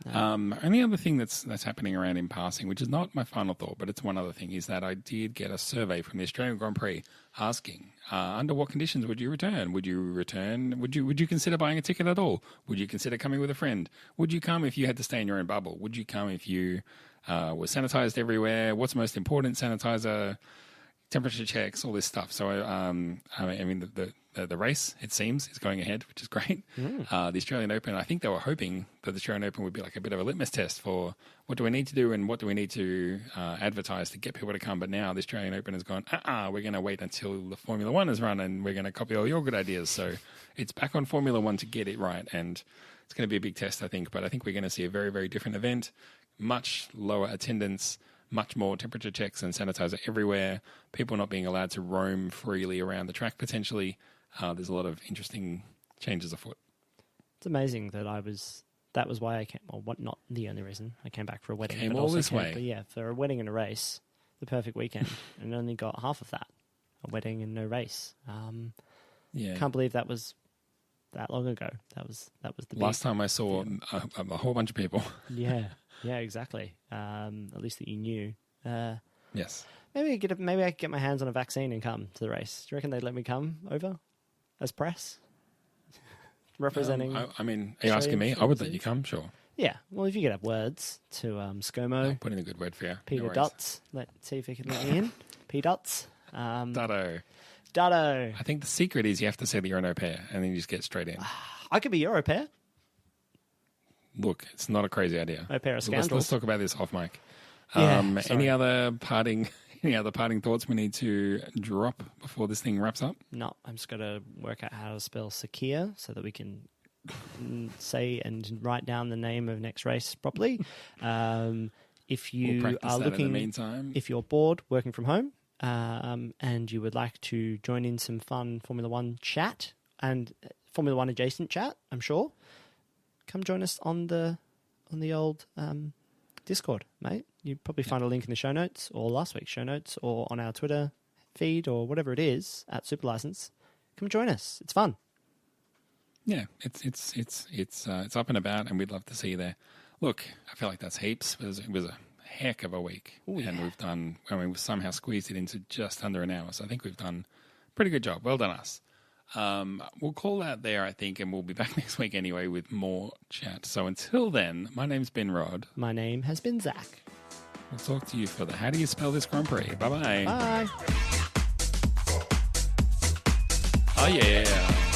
Only other thing that's happening around in passing, which is not my final thought, but it's one other thing, is that I did get a survey from the Australian Grand Prix asking, under what conditions would you return? Would you return? Would you consider buying a ticket at all? Would you consider coming with a friend? Would you come if you had to stay in your own bubble? Would you come if you were sanitized everywhere? What's most important? Sanitizer, temperature checks, all this stuff. So, I mean, the race, it seems, is going ahead, which is great. The Australian Open, I think they were hoping that the Australian Open would be like a bit of a litmus test for what do we need to do and what do we need to advertise to get people to come. But now the Australian Open has gone, we're going to wait until the Formula One is run and we're going to copy all your good ideas. So it's back on Formula One to get it right. And it's going to be a big test, I think. But I think we're going to see a very, very different event, much lower attendance, much more temperature checks and sanitizer everywhere, people not being allowed to roam freely around the track potentially. There's a lot of interesting changes afoot. It's amazing that that was why I came, well, not the only reason. I came back for a wedding. Came all this way. But yeah, for a wedding and a race, the perfect weekend, and only got half of that, a wedding and no race. Can't believe that was that long ago. That was the last time I saw a whole bunch of people. Yeah, exactly. At least that you knew. Yes. Maybe I could get my hands on a vaccine and come to the race. Do you reckon they'd let me come over as press? Representing. I mean, are you asking me? I would let you come, sure. Yeah. Well, if you could have words to ScoMo. I'll put in a good word for you. Peter No Dutz. Let's see if he can let me in. P Dutz. Dutto. I think the secret is you have to say that you're an au pair and then you just get straight in. I could be your au pair. Look, it's not a crazy idea. Au pair of scandals. Let's talk about this off mic. Yeah, any other parting thoughts we need to drop before this thing wraps up? No, I'm just going to work out how to spell Sakia so that we can say and write down the name of next race properly. If you are looking, in the meantime. If you're bored working from home and you would like to join in some fun Formula One chat and Formula One adjacent chat, I'm sure, come join us on the old Discord, mate. You probably find a link in the show notes or last week's show notes or on our Twitter feed or whatever it is at Superlicense. Come join us. It's fun. Yeah, it's up and about, and we'd love to see you there. Look, I feel like that's heaps. It was a heck of a week, and we've somehow squeezed it into just under an hour. So I think we've done a pretty good job. Well done, us. We'll call that there, I think, and we'll be back next week anyway with more chat. So until then, my name's Ben Rod. My name has been Zach. We'll talk to you further. How do you spell this Grand Prix? Bye-bye. Bye. Oh, yeah.